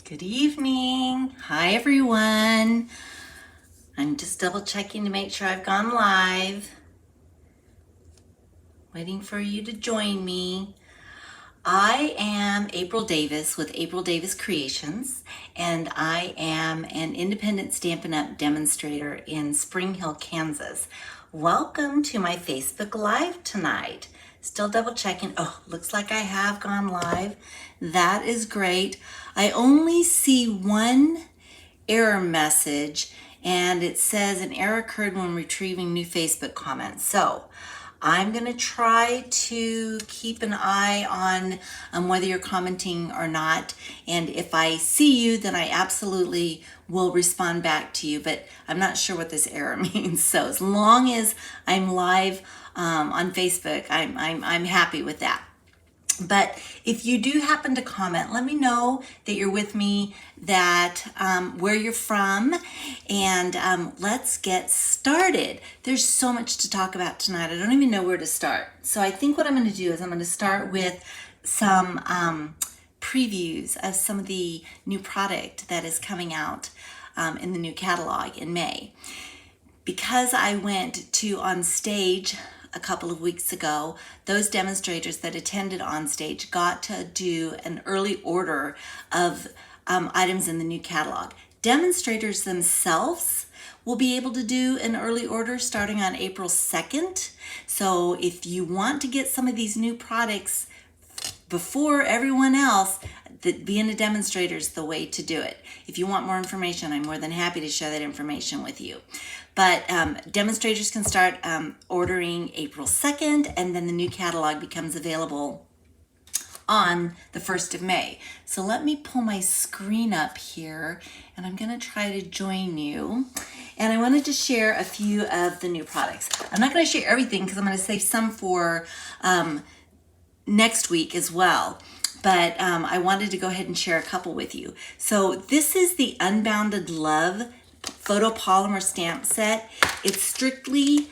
Good evening. Hi, everyone. I'm just double checking to make sure I've gone live. Waiting for you to join me. I am April Davis with April Davis Creations, and I am an independent Stampin' Up! Demonstrator in Spring Hill, Kansas. Welcome to my Facebook Live tonight. Still double checking. Oh, looks like I have gone live. That is great. I only see one error message, and it says an error occurred when retrieving new Facebook comments. So I'm going to try to keep an eye on whether you're commenting or not. And if I see you, then I absolutely will respond back to you. But I'm not sure what this error means. So as long as I'm live on Facebook, I'm happy with that. But if you do happen to comment, let me know that you're with me, that where you're from, and let's get started. There's so much to talk about tonight. I don't even know where to start. So I think what I'm going to do is I'm going to start with some previews of some of the new product that is coming out in the new catalog in May. Because I went to on stage a couple of weeks ago, those demonstrators that attended on stage got to do an early order of items in the new catalog. Demonstrators themselves will be able to do an early order starting on April 2nd. So if you want to get some of these new products before everyone else, being a demonstrator is the way to do it. If you want more information, I'm more than happy to share that information with you. But demonstrators can start ordering April 2nd, and then the new catalog becomes available on the 1st of May. So let me pull my screen up here, and I'm going to try to join you. And I wanted to share a few of the new products. I'm not going to share everything because I'm going to save some for next week as well. But I wanted to go ahead and share a couple with you. So this is the Unbounded Love photopolymer stamp set. It's strictly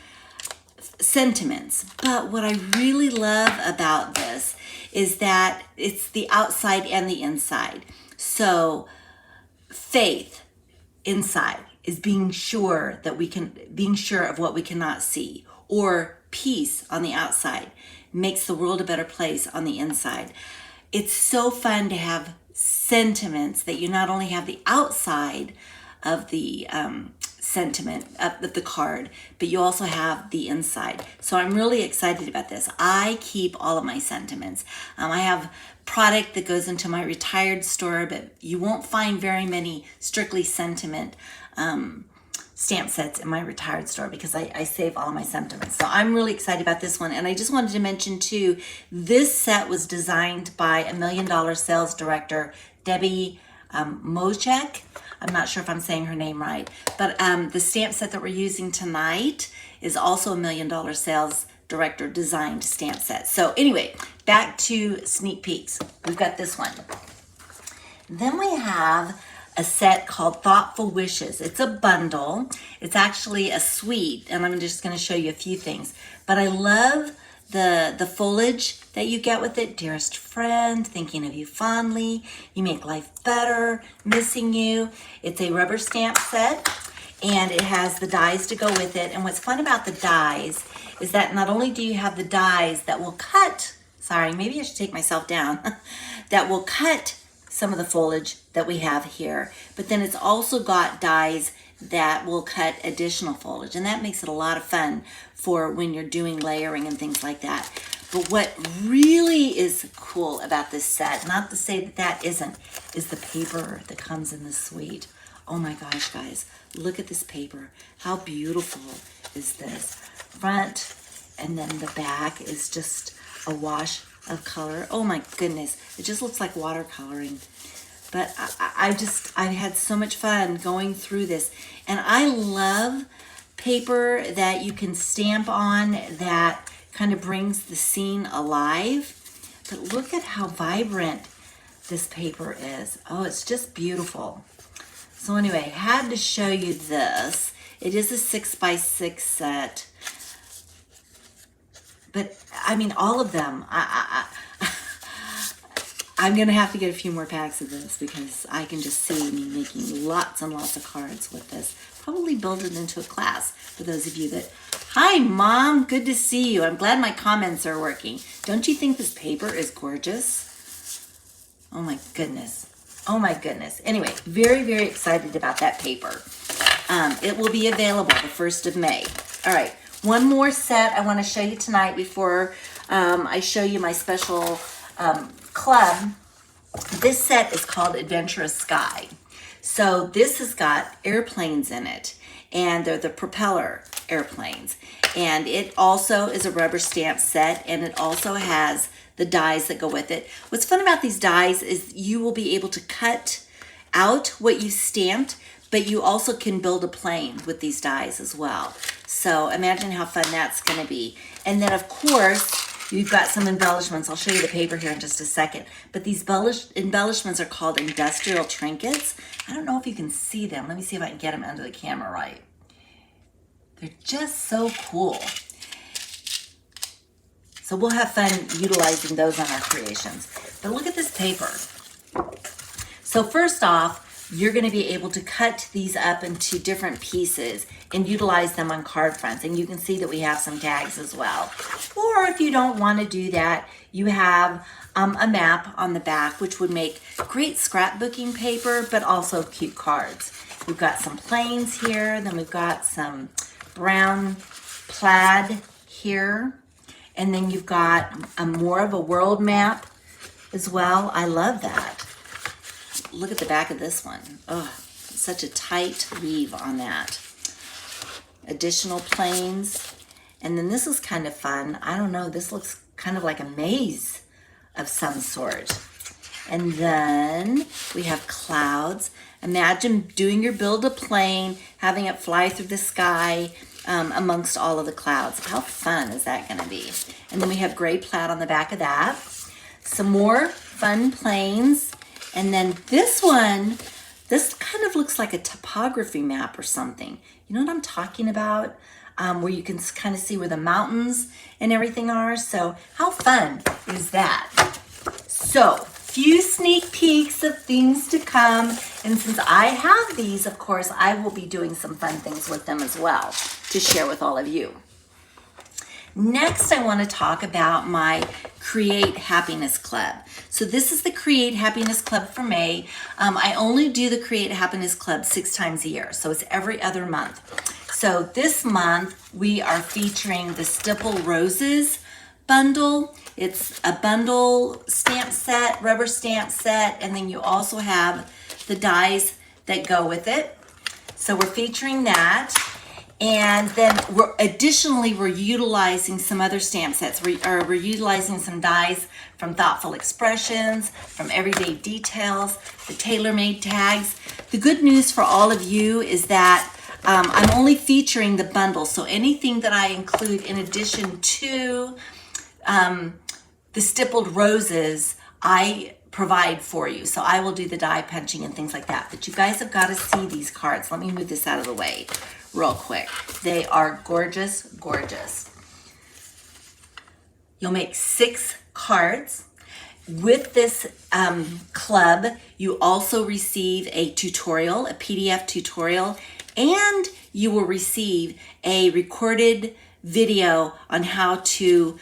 sentiments, but what I really love about this is that it's the outside and the inside. So faith inside is being sure of what we cannot see, or peace on the outside makes the world a better place on the inside. It's so fun to have sentiments that you not only have the outside of the sentiment of the card, but you also have the inside. So I'm really excited about this. I keep all of my sentiments. I have product that goes into my retired store, but you won't find very many strictly sentiment stamp sets in my retired store because I save all of my sentiments. So I'm really excited about this one. And I just wanted to mention too, this set was designed by $1 Million Sales Director, Debbie Mojek. I'm not sure if I'm saying her name right, but the stamp set that we're using tonight is also $1 Million Sales Director designed stamp set. So anyway, back to sneak peeks. We've got this one. Then we have a set called Thoughtful Wishes. It's a bundle. It's actually a suite, and I'm just going to show you a few things. But I love the foliage that you get with it. Dearest friend, thinking of you fondly. You make life better, missing you. It's a rubber stamp set, and it has the dies to go with it. And what's fun about the dies is that not only do you have the dies that will cut, sorry, maybe I should take myself down, that will cut some of the foliage that we have here, but then it's also got dies that will cut additional foliage, and that makes it a lot of fun for when you're doing layering and things like that. But what really is cool about this set, not to say that that isn't, is the paper that comes in this suite. Oh my gosh, guys, look at this paper. How beautiful is this? Front and then the back is just a wash of color. Oh my goodness, it just looks like watercoloring. But I had so much fun going through this. And I love paper that you can stamp on that kind of brings the scene alive. But look at how vibrant this paper is. Oh, it's just beautiful. So anyway, had to show you this. It is a 6x6 set. But I mean, all of them, I'm gonna have to get a few more packs of this because I can just see me making lots and lots of cards with this. Probably build it into a class for those of you that, hi Mom, good to see you. I'm glad my comments are working. Don't you think this paper is gorgeous? Oh my goodness. Oh my goodness. Anyway, very, very excited about that paper. It will be available the 1st of May. All right, one more set I want to show you tonight before I show you my special club. This set is called Adventurous Sky. So this has got airplanes in it, and they're the propeller airplanes. And it also is a rubber stamp set, and it also has the dies that go with it. What's fun about these dies is you will be able to cut out what you stamped, but you also can build a plane with these dies as well. So imagine how fun that's gonna be. And then of course, you've got some embellishments. I'll show you the paper here in just a second. But these embellishments are called industrial trinkets. I don't know if you can see them. Let me see if I can get them under the camera right. They're just so cool. So we'll have fun utilizing those on our creations. But look at this paper. So first off, you're gonna be able to cut these up into different pieces and utilize them on card fronts. And you can see that we have some tags as well. Or if you don't wanna do that, you have a map on the back, which would make great scrapbooking paper, but also cute cards. We've got some plains here, then we've got some brown plaid here. And then you've got more of a world map as well. I love that. Look at the back of this one. Oh, such a tight weave on that. Additional planes. And then this is kind of fun. I don't know, this looks kind of like a maze of some sort. And then we have clouds. Imagine doing your build a plane, having it fly through the sky, amongst all of the clouds. How fun is that gonna be? And then we have gray plaid on the back of that. Some more fun planes. And then this one, this kind of looks like a topography map or something. You know what I'm talking about? Where you can kind of see where the mountains and everything are. So how fun is that? So, few sneak peeks of things to come. And since I have these, of course, I will be doing some fun things with them as well to share with all of you. Next, I want to talk about my Create Happiness Club. So this is the Create Happiness Club for May. I only do the Create Happiness Club 6 times a year, so it's every other month. So this month, we are featuring the Stipple Roses bundle. It's a bundle stamp set, rubber stamp set, and then you also have the dies that go with it. So we're featuring that. And then we're utilizing some other stamp sets. We're utilizing some dies from Thoughtful Expressions, from Everyday Details, the tailor-made tags. The good news for all of you is that I'm only featuring the bundle. So anything that I include in addition to the stippled roses, I provide for you. So I will do the die punching and things like that. But you guys have got to see these cards. Let me move this out of the way real quick. They are gorgeous, gorgeous. You'll make 6 cards. With this club, you also receive a tutorial, a PDF tutorial, and you will receive a recorded video on how to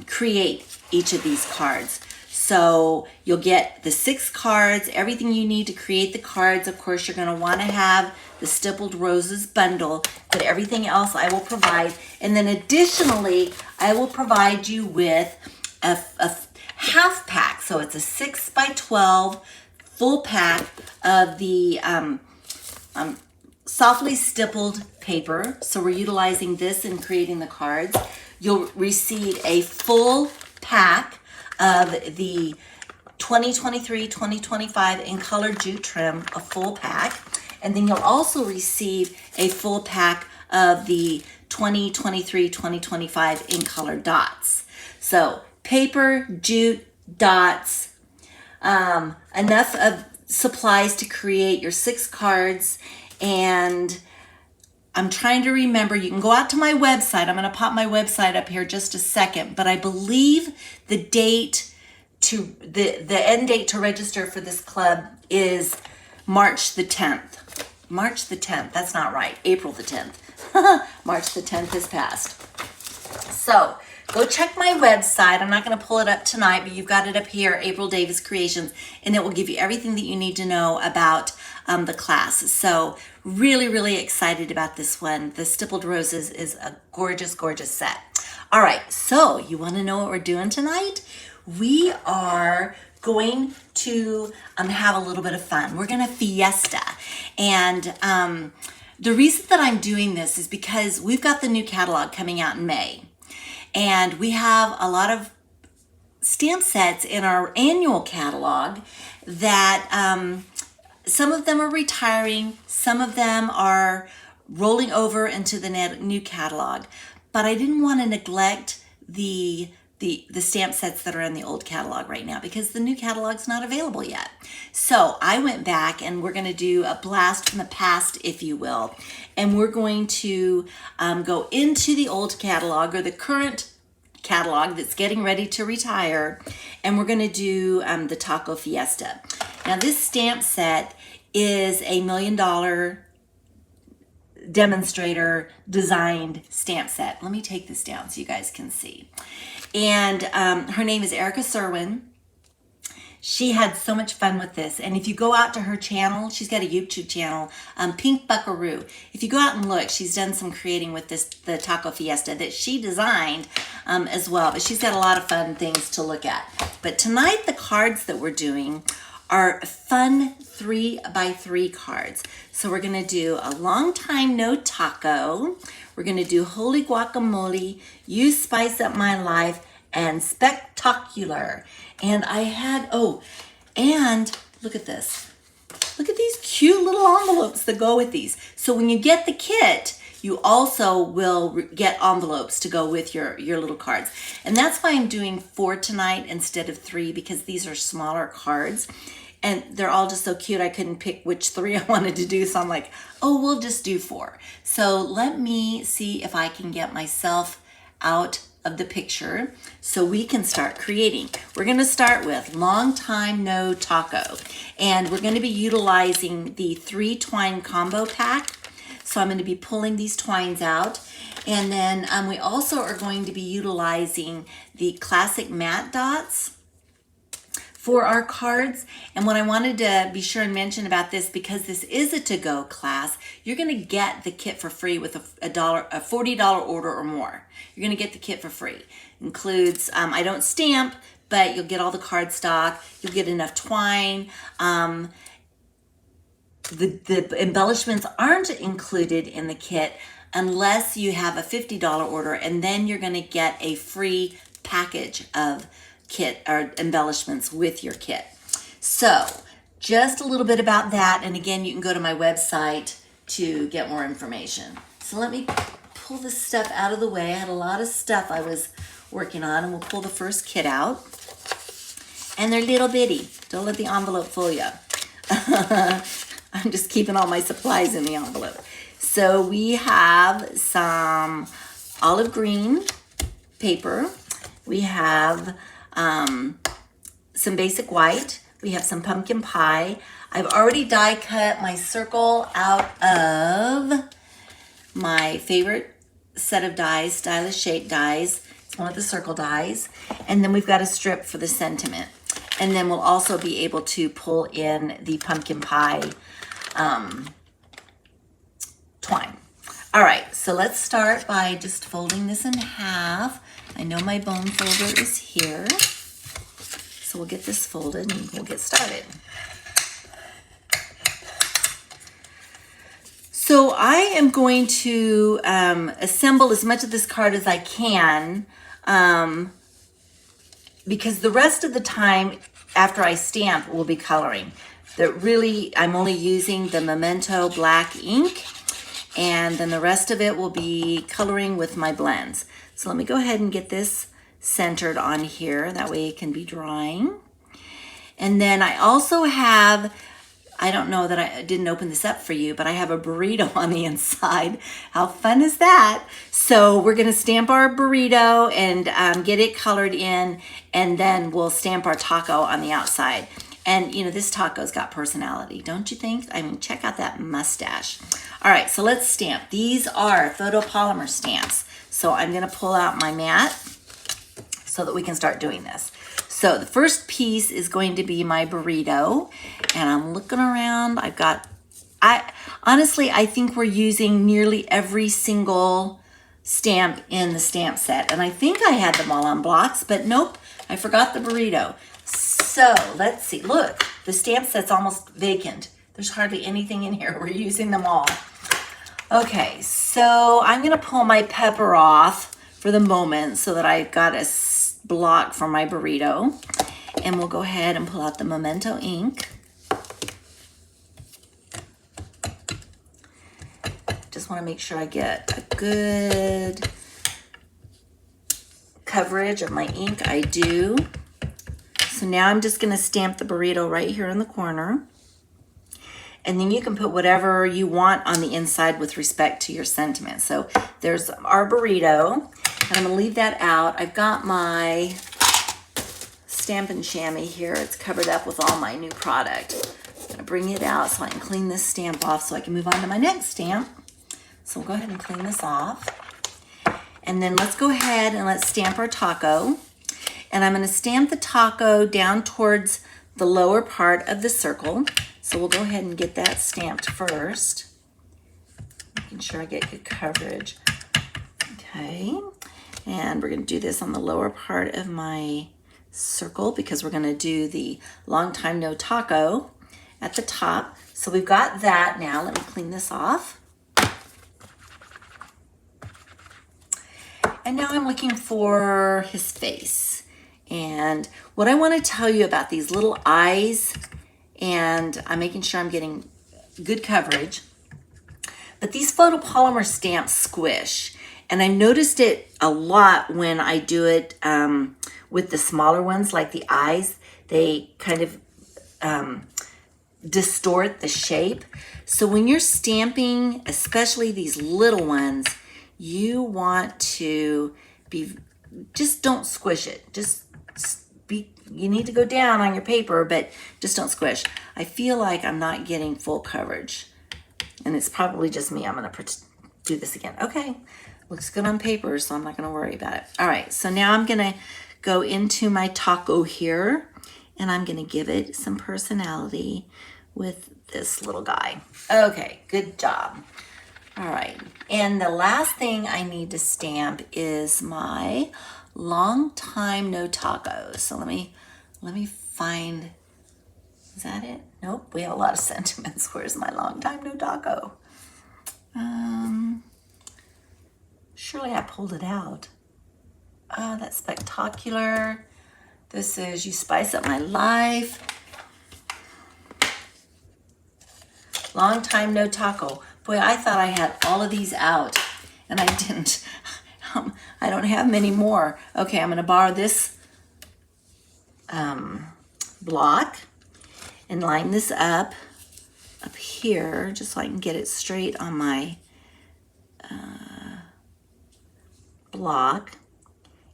create each of these cards. So you'll get the 6 cards, everything you need to create the cards. Of course, you're gonna wanna have the Stippled Roses bundle, but everything else I will provide. And then additionally, I will provide you with a half pack. So it's a 6 by 12 full pack of the softly stippled paper. So we're utilizing this in creating the cards. You'll receive a full pack of the 2023-2025 in color jute trim, a full pack. And then you'll also receive a full pack of the 2023-2025 in color dots. So paper, jute, dots, enough of supplies to create your 6 cards. And I'm trying to remember, you can go out to my website. I'm gonna pop my website up here just a second, but I believe the date the end date to register for this club is March the 10th. March the 10th, that's not right, April the 10th. March the 10th has passed. So go check my website. I'm not going to pull it up tonight, but you've got it up here, April Davis Creations, and it will give you everything that you need to know about the class. So really, really excited about this one. The Stippled Roses is a gorgeous, gorgeous set. All right, so you want to know what we're doing tonight? We are going to have a little bit of fun. We're going to fiesta. And the reason that I'm doing this is because we've got the new catalog coming out in May. And we have a lot of stamp sets in our annual catalog that some of them are retiring, some of them are rolling over into the new catalog. But I didn't want to neglect the stamp sets that are in the old catalog right now because the new catalog's not available yet. So I went back and we're going to do a blast from the past, if you will. And we're going to go into the old catalog or the current catalog that's getting ready to retire. And we're going to do the Taco Fiesta. Now this stamp set is a $1 million demonstrator designed stamp set. Let me take this down so you guys can see. And her name is Erica Serwin. She had so much fun with this. And if you go out to her channel, she's got a YouTube channel, Pink Buckaroo. If you go out and look, she's done some creating with the Taco Fiesta that she designed as well. But she's got a lot of fun things to look at. But tonight, the cards that we're doing are fun 3x3 cards. So we're gonna do a long time no taco. We're gonna do holy guacamole, you spice up my life, and spectacular. And I had, and look at this. Look at these cute little envelopes that go with these. So when you get the kit, you also will get envelopes to go with your little cards. And that's why I'm doing 4 tonight instead of 3, because these are smaller cards. And they're all just so cute. I couldn't pick which 3 I wanted to do. So I'm like, we'll just do 4. So let me see if I can get myself out of the picture so we can start creating. We're going to start with long time no taco. And we're going to be utilizing the 3 twine combo pack. So I'm going to be pulling these twines out. And then we also are going to be utilizing the classic matte dots for our cards. And what I wanted to be sure and mention about this, because this is a to-go class, you're gonna get the kit for free with a $40 order or more. You're gonna get the kit for free. Includes, I don't stamp, but you'll get all the card stock, you'll get enough twine. The embellishments aren't included in the kit unless you have a $50 order, and then you're gonna get a free package of kit or embellishments with your kit. So just a little bit about that, and again, you can go to my website to get more information. So let me pull this stuff out of the way. I had a lot of stuff I was working on, and we'll pull the first kit out. And they're little bitty. Don't let the envelope fool you. I'm just keeping all my supplies in the envelope. So we have some olive green paper. We have some basic white. We have some pumpkin pie. I've already die cut my circle out of my favorite set of dies, Stylish Shape dies. It's one of the circle dies. And then we've got a strip for the sentiment. And then we'll also be able to pull in the pumpkin pie twine. All right, so let's start by just folding this in half. I know my bone folder is here. So we'll get this folded and we'll get started. So I am going to assemble as much of this card as I can because the rest of the time after I stamp will be coloring. I'm only using the Memento black ink, and then the rest of it will be coloring with my blends. So let me go ahead and get this centered on here. That way it can be drying. And then I also have I don't know that I didn't open this up for you, but I have a burrito on the inside. How fun is that? So we're gonna stamp our burrito and get it colored in, and then we'll stamp our taco on the outside. And you know, this taco's got personality, don't you think? I mean, check out that mustache. All right, so let's stamp. These are photopolymer stamps. So I'm gonna pull out my mat so that we can start doing this. So the first piece is going to be my burrito, and I'm looking around. Honestly, I think we're using nearly every single stamp in the stamp set, and I think I had them all on blocks, but nope, I forgot the burrito. So let's see, look, the stamp set's almost vacant. There's hardly anything in here. We're using them all. Okay, so I'm gonna pull my pepper off for the moment so that I've got a block for my burrito, and we'll go ahead and pull out the Memento ink. Just want to make sure I get a good coverage of my ink. I do. So now I'm just going to stamp the burrito right here in the corner, and then you can put whatever you want on the inside with respect to your sentiment. So there's our burrito, and I'm gonna leave that out. I've got my Stampin' chamois here. It's covered up with all my new product. I'm gonna bring it out so I can clean this stamp off so I can move on to my next stamp. So we'll go ahead and clean this off. And then let's go ahead and let's stamp our taco. And I'm gonna stamp the taco down towards the lower part of the circle. So we'll go ahead and get that stamped first. Making sure I get good coverage. Okay. And we're going to do this on the lower part of my circle because we're going to do the long time no taco at the top. So we've got that now. Let me clean this off. And now I'm looking for his face. And what I want to tell you about these little eyes, and I'm making sure I'm getting good coverage, but these photopolymer stamps squish. And I noticed it a lot when I do it with the smaller ones, like the eyes. They kind of distort the shape. So when you're stamping, especially these little ones, you want to just don't squish it. You need to go down on your paper, but just don't squish. I feel like I'm not getting full coverage, and it's probably just me. I'm gonna do this again. Okay. Looks good on paper, so I'm not gonna worry about it. All right, so now I'm gonna go into my taco here, and I'm gonna give it some personality with this little guy. Okay, good job. All right, and the last thing I need to stamp is my long time no tacos. So let me find, is that it? Nope, we have a lot of sentiments. Where's my long time no taco? Surely I pulled it out. Oh, that's spectacular. This is You Spice Up My Life. Long time no taco. Boy, I thought I had all of these out, and I didn't. I don't have many more. Okay, I'm gonna borrow this block and line this up here, just so I can get it straight on my block.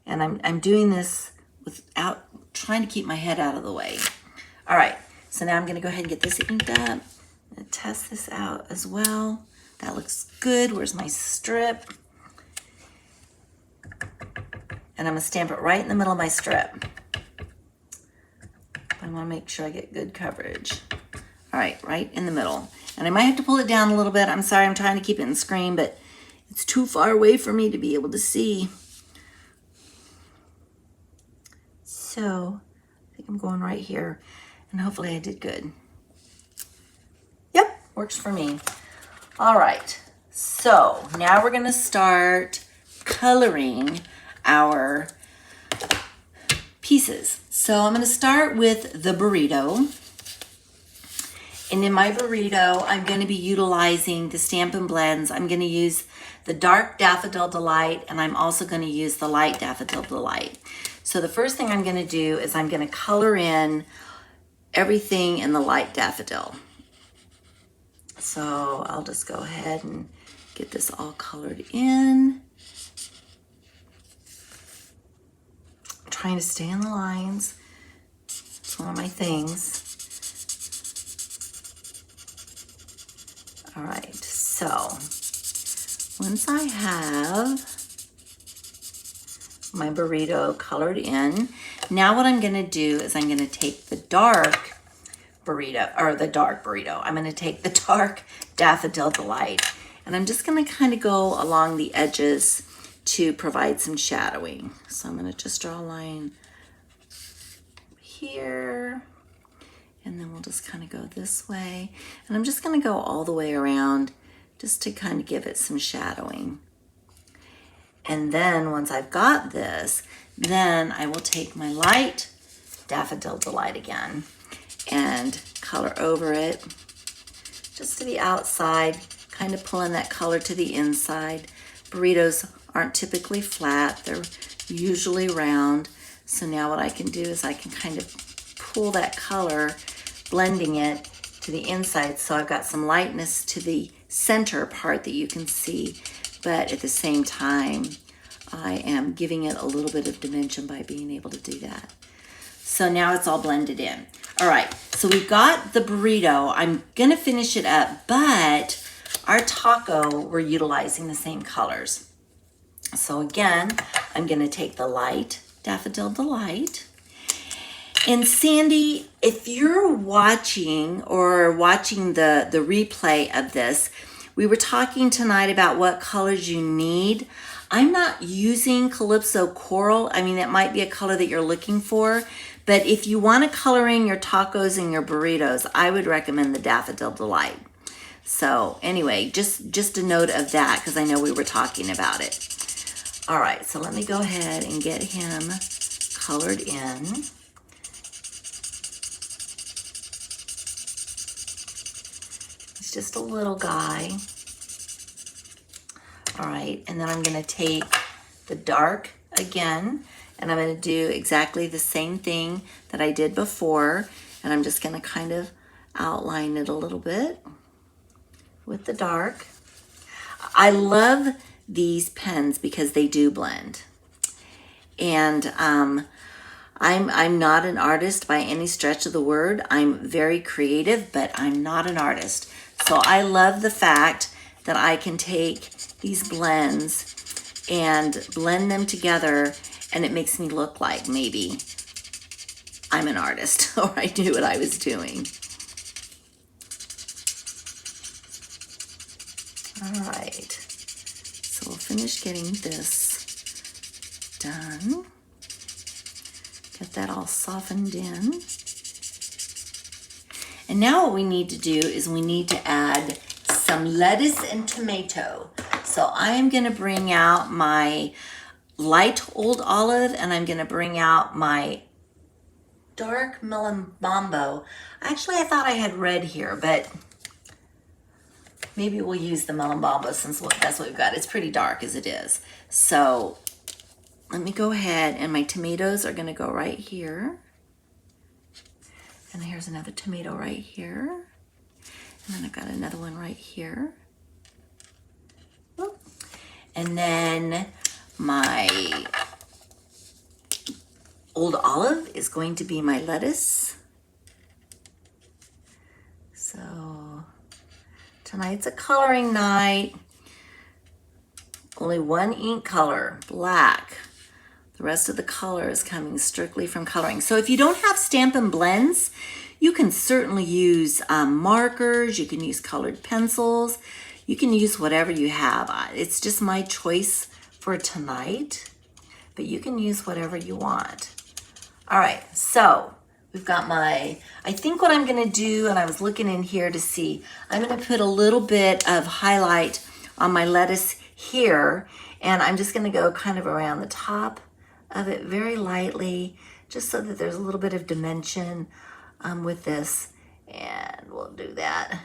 And I'm doing this without trying to keep my head out of the way. All right, so now I'm gonna go ahead and get this inked up. I'm gonna test this out as well. That looks good. Where's my strip? And I'm gonna stamp it right in the middle of my strip. I wanna make sure I get good coverage. All right, right in the middle. And I might have to pull it down a little bit. I'm sorry, I'm trying to keep it in screen, but it's too far away for me to be able to see. So I think I'm going right here, and hopefully I did good. Yep, works for me. All right, so now we're gonna start coloring our pieces. So I'm gonna start with the burrito. And in my burrito, I'm gonna be utilizing the Stampin' Blends. I'm gonna use the dark Daffodil Delight, and I'm also gonna use the light Daffodil Delight. So the first thing I'm gonna do is I'm gonna color in everything in the light daffodil. So I'll just go ahead and get this all colored in. I'm trying to stay in the lines. It's one of my things. All right, so once I have my burrito colored in, now what I'm gonna do is I'm gonna take the dark burrito, or the dark burrito. I'm gonna take the dark Daffodil Delight, and I'm just gonna kind of go along the edges to provide some shadowing. So I'm gonna just draw a line here, and then we'll just kind of go this way. And I'm just gonna go all the way around just to kind of give it some shadowing. And then once I've got this, then I will take my light Daffodil Delight again and color over it just to the outside, kind of pulling that color to the inside. Burritos aren't typically flat, they're usually round. So now what I can do is I can kind of pull that color, blending it to the inside, so I've got some lightness to the center part that you can see, but at the same time I am giving it a little bit of dimension by being able to do that. So now it's all blended in. All right, so we've got the burrito. I'm gonna finish it up, but our taco, we're utilizing the same colors. So again, I'm gonna take the light Daffodil Delight. And Sandy, if you're watching the replay of this, we were talking tonight about what colors you need. I'm not using Calypso Coral. I mean, it might be a color that you're looking for, but if you want to color in your tacos and your burritos, I would recommend the Daffodil Delight. So anyway, just a note of that, because I know we were talking about it. All right, so let me go ahead and get him colored in. He's just a little guy. All right, and then I'm gonna take the dark again, and I'm gonna do exactly the same thing that I did before, and I'm just gonna kind of outline it a little bit with the dark. I love these pens because they do blend. And I'm not an artist by any stretch of the word. I'm very creative, but I'm not an artist. So I love the fact that I can take these blends and blend them together, and it makes me look like maybe I'm an artist or I knew what I was doing. All right, so we'll finish getting this done. Get that all softened in. And now what we need to do is we need to add some lettuce and tomato. So I'm gonna bring out my light old olive, and I'm gonna bring out my dark melon bombo. Actually, I thought I had red here, but maybe we'll use the melon bombo since that's what we've got. It's pretty dark as it is. So let me go ahead, and my tomatoes are gonna go right here. And here's another tomato right here. And then I've got another one right here. Whoop. And then my old olive is going to be my lettuce. So tonight's a coloring night. Only one ink color, black. The rest of the color is coming strictly from coloring. So if you don't have Stampin' blends, you can certainly use markers, you can use colored pencils, you can use whatever you have. It's just my choice for tonight, but you can use whatever you want. All right, so we've got I think what I'm gonna do, and I was looking in here to see, I'm gonna put a little bit of highlight on my lettuce here, and I'm just gonna go kind of around the top of it very lightly, just so that there's a little bit of dimension with this, and we'll do that.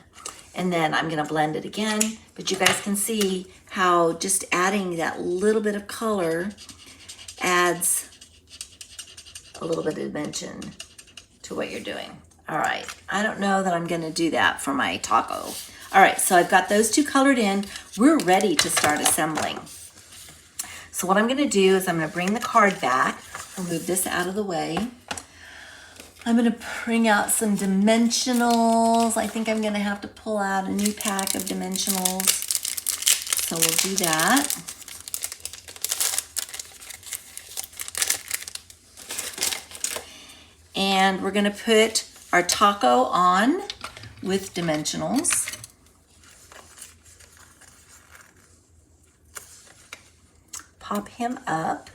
And then I'm gonna blend it again, but you guys can see how just adding that little bit of color adds a little bit of dimension to what you're doing. All right, I don't know that I'm gonna do that for my taco. All right, so I've got those two colored in. We're ready to start assembling. So what I'm gonna do is I'm gonna bring the card back, remove this out of the way. I'm gonna bring out some dimensionals. I think I'm gonna have to pull out a new pack of dimensionals. So we'll do that. And we're gonna put our taco on with dimensionals. Pop him up.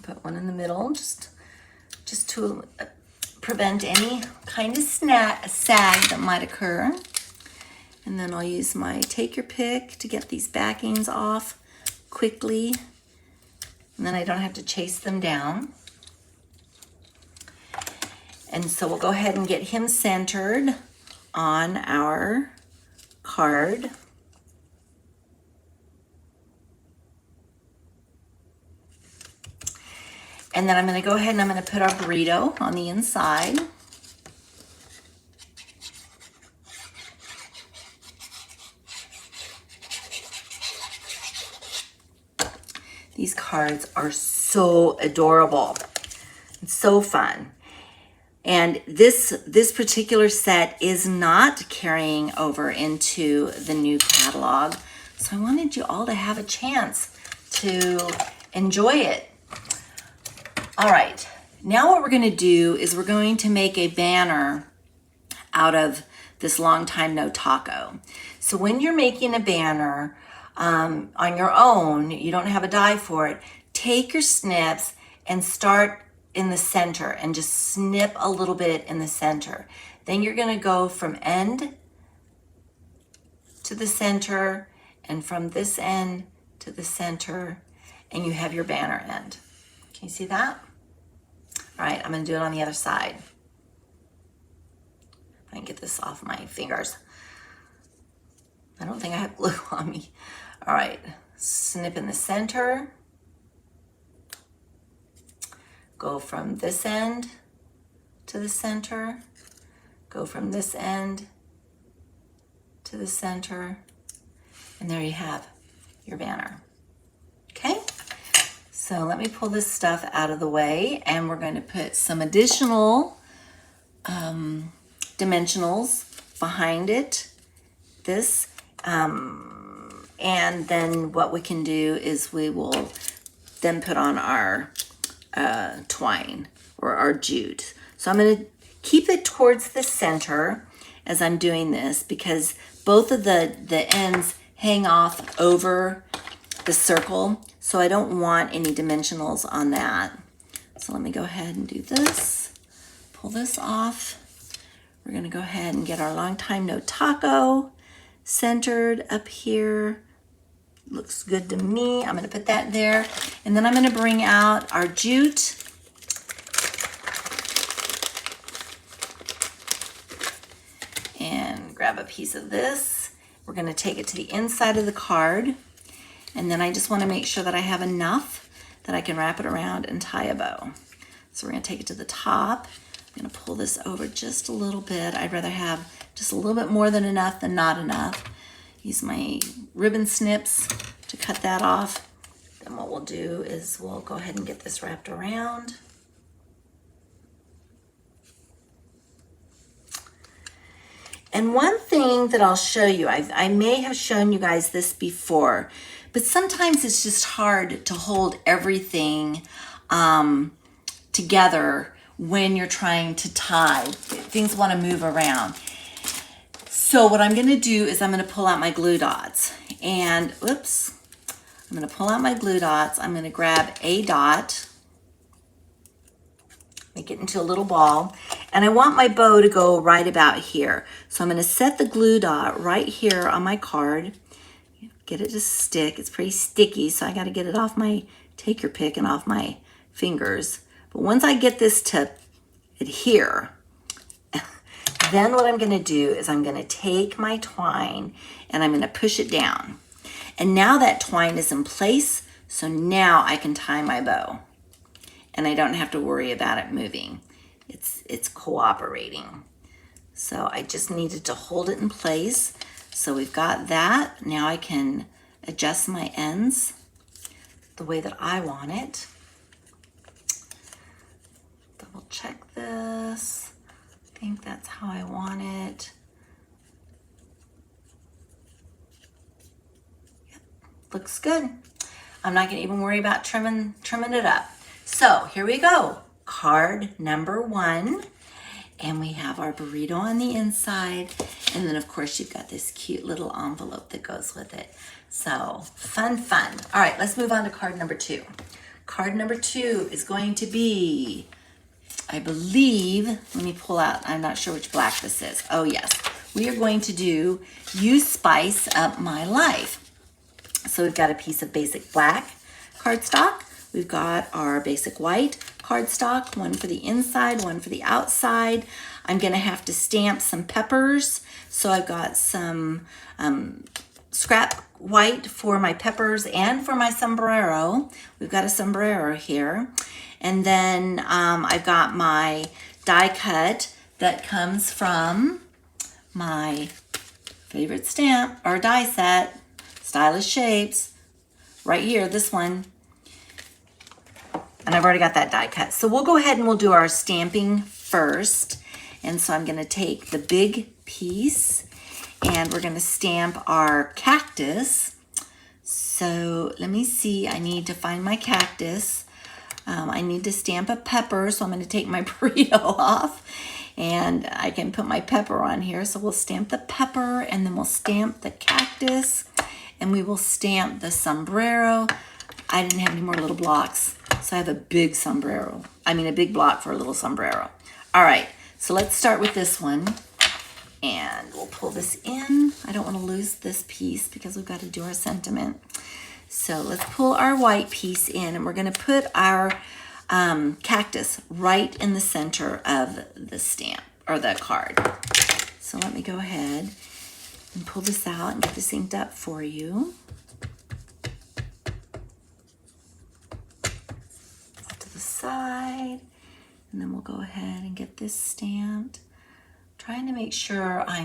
Put one in the middle, just to prevent any kind of sag that might occur. And then I'll use my take your pick to get these backings off quickly. And then I don't have to chase them down. And so we'll go ahead and get him centered on our card. And then I'm gonna go ahead and I'm gonna put our burrito on the inside. These cards are so adorable. It's so fun. And this particular set is not carrying over into the new catalog. So I wanted you all to have a chance to enjoy it. All right, now what we're gonna do is we're going to make a banner out of this long time no taco. So when you're making a banner on your own, you don't have a die for it, take your snips and start in the center and just snip a little bit in the center. Then you're gonna go from end to the center and from this end to the center, and you have your banner end. Can you see that? All right, I'm gonna do it on the other side. I can get this off my fingers. I don't think I have glue on me. All right, snip in the center. Go from this end to the center. Go from this end to the center. And there you have your banner. Okay? So let me pull this stuff out of the way, and we're going to put some additional dimensionals behind it. This. And then what we can do is we will then put on our twine or our jute. So I'm going to keep it towards the center as I'm doing this, because both of the ends hang off over the circle, so I don't want any dimensionals on that. So let me go ahead and do this, pull this off. We're gonna go ahead and get our long time no taco centered up here. Looks good to me. I'm gonna put that there. And then I'm gonna bring out our jute. And grab a piece of this. We're gonna take it to the inside of the card. And then I just wanna make sure that I have enough that I can wrap it around and tie a bow. So we're gonna take it to the top. I'm gonna pull this over just a little bit. I'd rather have just a little bit more than enough than not enough. Use my ribbon snips to cut that off. Then what we'll do is we'll go ahead and get this wrapped around. And one thing that I'll show you, I may have shown you guys this before, but sometimes it's just hard to hold everything together when you're trying to tie. Things want to move around. So what I'm going to do is I'm going to pull out my glue dots. And, oops, I'm going to pull out my glue dots. I'm going to grab a dot, make it into a little ball, and I want my bow to go right about here. So I'm going to set the glue dot right here on my card. Get it to stick. It's pretty sticky, so I got to get it off my take your pick and off my fingers. But once I get this to adhere, then what I'm going to do is I'm going to take my twine and I'm going to push it down. And now that twine is in place, so now I can tie my bow. And I don't have to worry about it moving. It's cooperating. So I just needed to hold it in place. So we've got that. Now I can adjust my ends the way that I want it. Double check this. I think that's how I want it. Yep, looks good. I'm not gonna even worry about trimming it up. So here we go. Card number 1. And we have our burrito on the inside. And then of course you've got this cute little envelope that goes with it. So fun. All right, let's move on to card number 2. Card number 2 is going to be, I believe, let me pull out, I'm not sure which black this is. Oh yes, we are going to do You Spice Up My Life. So we've got a piece of basic black cardstock. We've got our basic white cardstock, one for the inside, one for the outside. I'm gonna have to stamp some peppers. So I've got some scrap white for my peppers and for my sombrero. We've got a sombrero here. And then I've got my die cut that comes from my favorite stamp or die set, Stylish Shapes, right here, this one. And I've already got that die cut. So we'll go ahead and we'll do our stamping first. And so I'm gonna take the big piece and we're gonna stamp our cactus. So let me see, I need to find my cactus. I need to stamp a pepper, so I'm gonna take my burrito off and I can put my pepper on here. So we'll stamp the pepper and then we'll stamp the cactus and we will stamp the sombrero. I didn't have any more little blocks, so I have a big sombrero. I mean a big block for a little sombrero. All right, so let's start with this one. And we'll pull this in. I don't want to lose this piece because we've got to do our sentiment. So let's pull our white piece in and we're going to put our cactus right in the center of the stamp or the card. So let me go ahead and pull this out and get this inked up for you. To the side, and then we'll go ahead and get this stamped. Trying to make sure I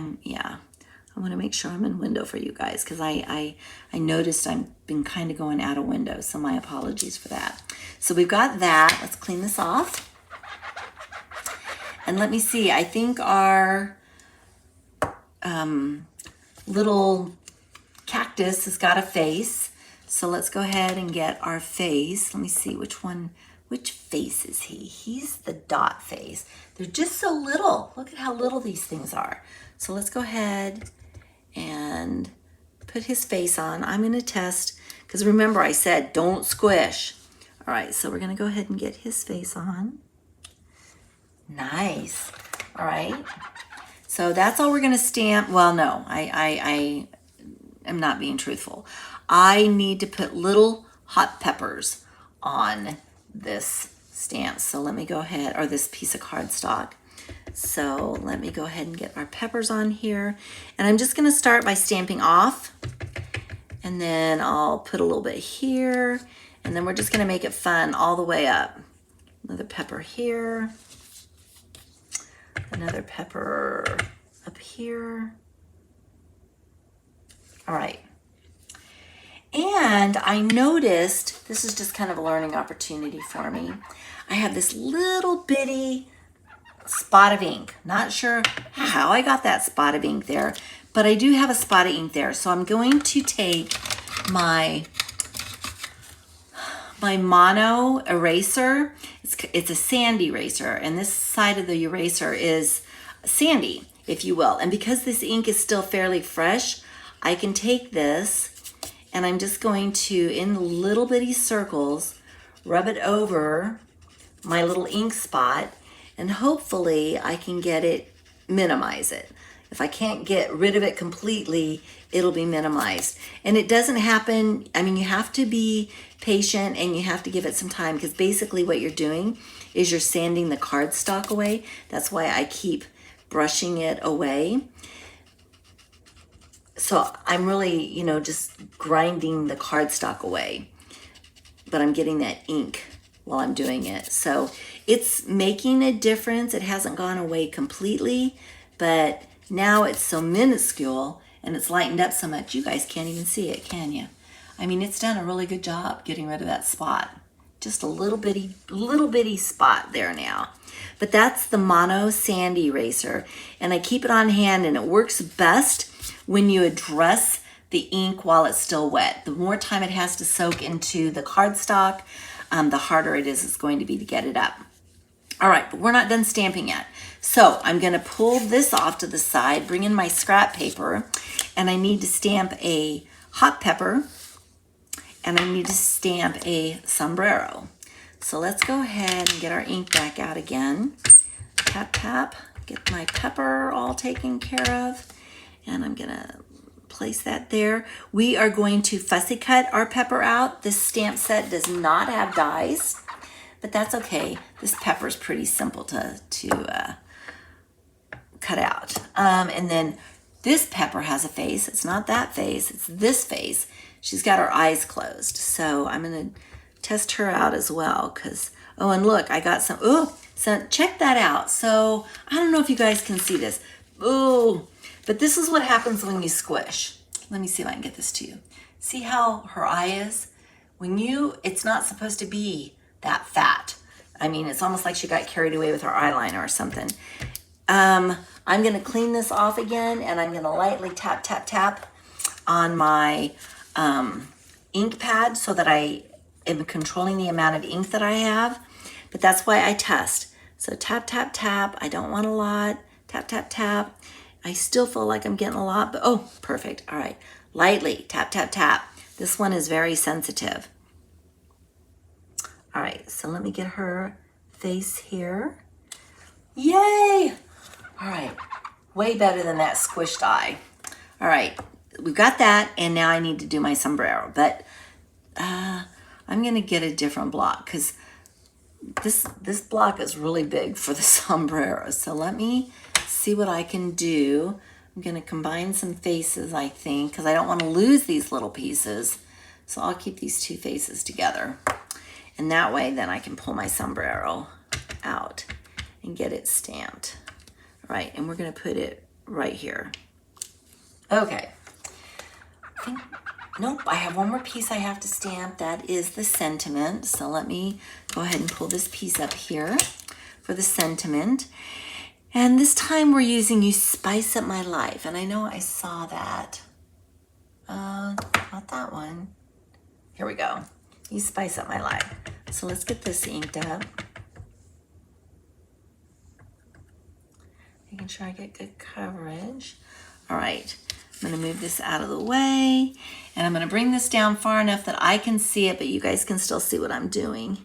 want to make sure I'm in window for you guys because I noticed I've been kind of going out of window, so my apologies for that. So we've got that. Let's clean this off. And let me see, I think our little cactus has got a face. So let's go ahead and get our face. Let me see which face is he? He's the dot face. They're just so little. Look at how little these things are. So let's go ahead and put his face on. I'm gonna test, because remember I said don't squish. All right, so we're gonna go ahead and get his face on. Nice. All right. So that's all we're gonna stamp. Well, no, I am not being truthful. I need to put little hot peppers on this stamp. So let me go ahead, or this piece of cardstock. So let me go ahead and get our peppers on here. And I'm just gonna start by stamping off. And then I'll put a little bit here. And then we're just gonna make it fun all the way up. Another pepper here. Another pepper up here. All right. And I noticed, this is just kind of a learning opportunity for me. I have this little bitty spot of ink. Not sure how I got that spot of ink there, but I do have a spot of ink there. So I'm going to take my mono eraser. It's a sand eraser, and this side of the eraser is sandy, if you will. And because this ink is still fairly fresh, I can take this and I'm just going to, in little bitty circles, rub it over my little ink spot, and hopefully I can get it, minimize it. If I can't get rid of it completely, it'll be minimized. And it doesn't happen, I mean, you have to be patient and you have to give it some time, because basically what you're doing is you're sanding the cardstock away. That's why I keep brushing it away. So I'm really, you know, just grinding the cardstock away, but I'm getting that ink while I'm doing it. So it's making a difference. It hasn't gone away completely, but now it's so minuscule and it's lightened up so much, you guys can't even see it, can you? I mean, it's done a really good job getting rid of that spot. Just a little bitty spot there now. But that's the Mono Sand Eraser, and I keep it on hand, and it works best when you address the ink while it's still wet. The more time it has to soak into the cardstock, the harder it's going to be to get it up. All right, but we're not done stamping yet. So I'm gonna pull this off to the side, bring in my scrap paper, and I need to stamp a hot pepper, and I need to stamp a sombrero. So let's go ahead and get our ink back out again. Tap, tap, get my pepper all taken care of, and I'm gonna place that there. We are going to fussy cut our pepper out. This stamp set does not have dies, but that's okay. This pepper is pretty simple to cut out. And then this pepper has a face. It's not that face, it's this face. She's got her eyes closed. So I'm gonna test her out as well, because, oh, and look, I got some, oh, so check that out. So I don't know if you guys can see this. Oh, but this is what happens when you squish. Let me see if I can get this to you. See how her eye is? It's not supposed to be that fat. I mean, it's almost like she got carried away with her eyeliner or something. I'm gonna clean this off again, and I'm gonna lightly tap, tap, tap on my ink pad so that I am controlling the amount of ink that I have. But that's why I test. So tap, tap, tap. I don't want a lot. Tap, tap, tap. I still feel like I'm getting a lot, but oh, perfect. All right, lightly tap, tap, tap. This one is very sensitive. All right, so let me get her face here. Yay! All right, way better than that squished eye. All right, we've got that, and now I need to do my sombrero, but I'm gonna get a different block because this block is really big for the sombrero. So let me see what I can do. I'm gonna combine some faces, I think, because I don't want to lose these little pieces. So I'll keep these two faces together. And that way, then I can pull my sombrero out and get it stamped. All right, and we're gonna put it right here. Okay. Nope, I have one more piece I have to stamp. That is the sentiment. So let me go ahead and pull this piece up here for the sentiment. And this time we're using You Spice Up My Life. And I know I saw that. Not that one. Here we go. You Spice Up My Life. So let's get this inked up. Making sure I get good coverage. All right, I'm gonna move this out of the way, and I'm gonna bring this down far enough that I can see it, but you guys can still see what I'm doing.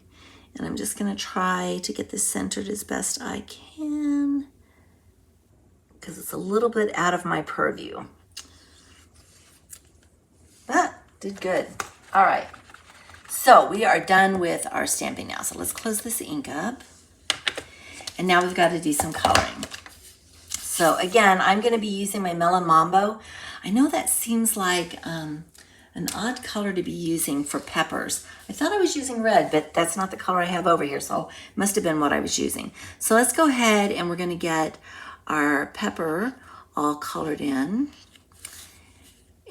And I'm just gonna try to get this centered as best I can, because it's a little bit out of my purview. But did good. All right, so we are done with our stamping now. So let's close this ink up. And now we've got to do some coloring. So again, I'm gonna be using my Melon Mambo. I know that seems like an odd color to be using for peppers. I thought I was using red, but that's not the color I have over here, so it must have been what I was using. So let's go ahead and we're gonna get our pepper all colored in.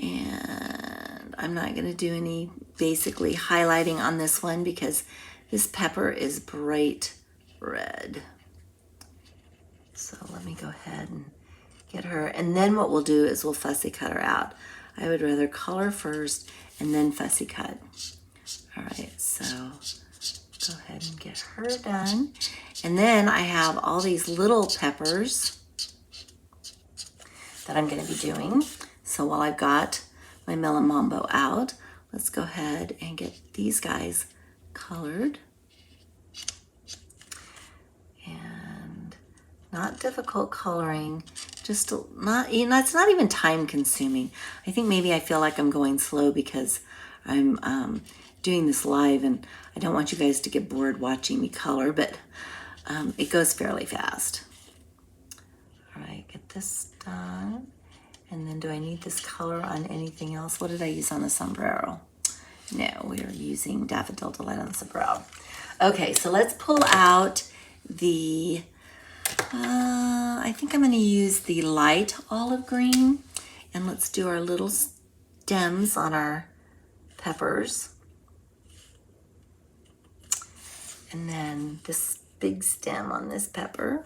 And I'm not gonna do any basically highlighting on this one because this pepper is bright red. So let me go ahead and get her. And then what we'll do is we'll fussy cut her out. I would rather color first and then fussy cut. All right, so go ahead and get her done. And then I have all these little peppers that I'm gonna be doing. So while I've got my Melon Mambo out, let's go ahead and get these guys colored. And not difficult coloring, just not, you know, it's not even time consuming. I think maybe I feel like I'm going slow because I'm doing this live and I don't want you guys to get bored watching me color, but it goes fairly fast. All right, get this done. And then do I need this color on anything else? What did I use on the sombrero? No, we are using Daffodil Delight on the sombrero. Okay, so let's pull out the, I think I'm going to use the light olive green. And let's do our little stems on our peppers. And then this big stem on this pepper.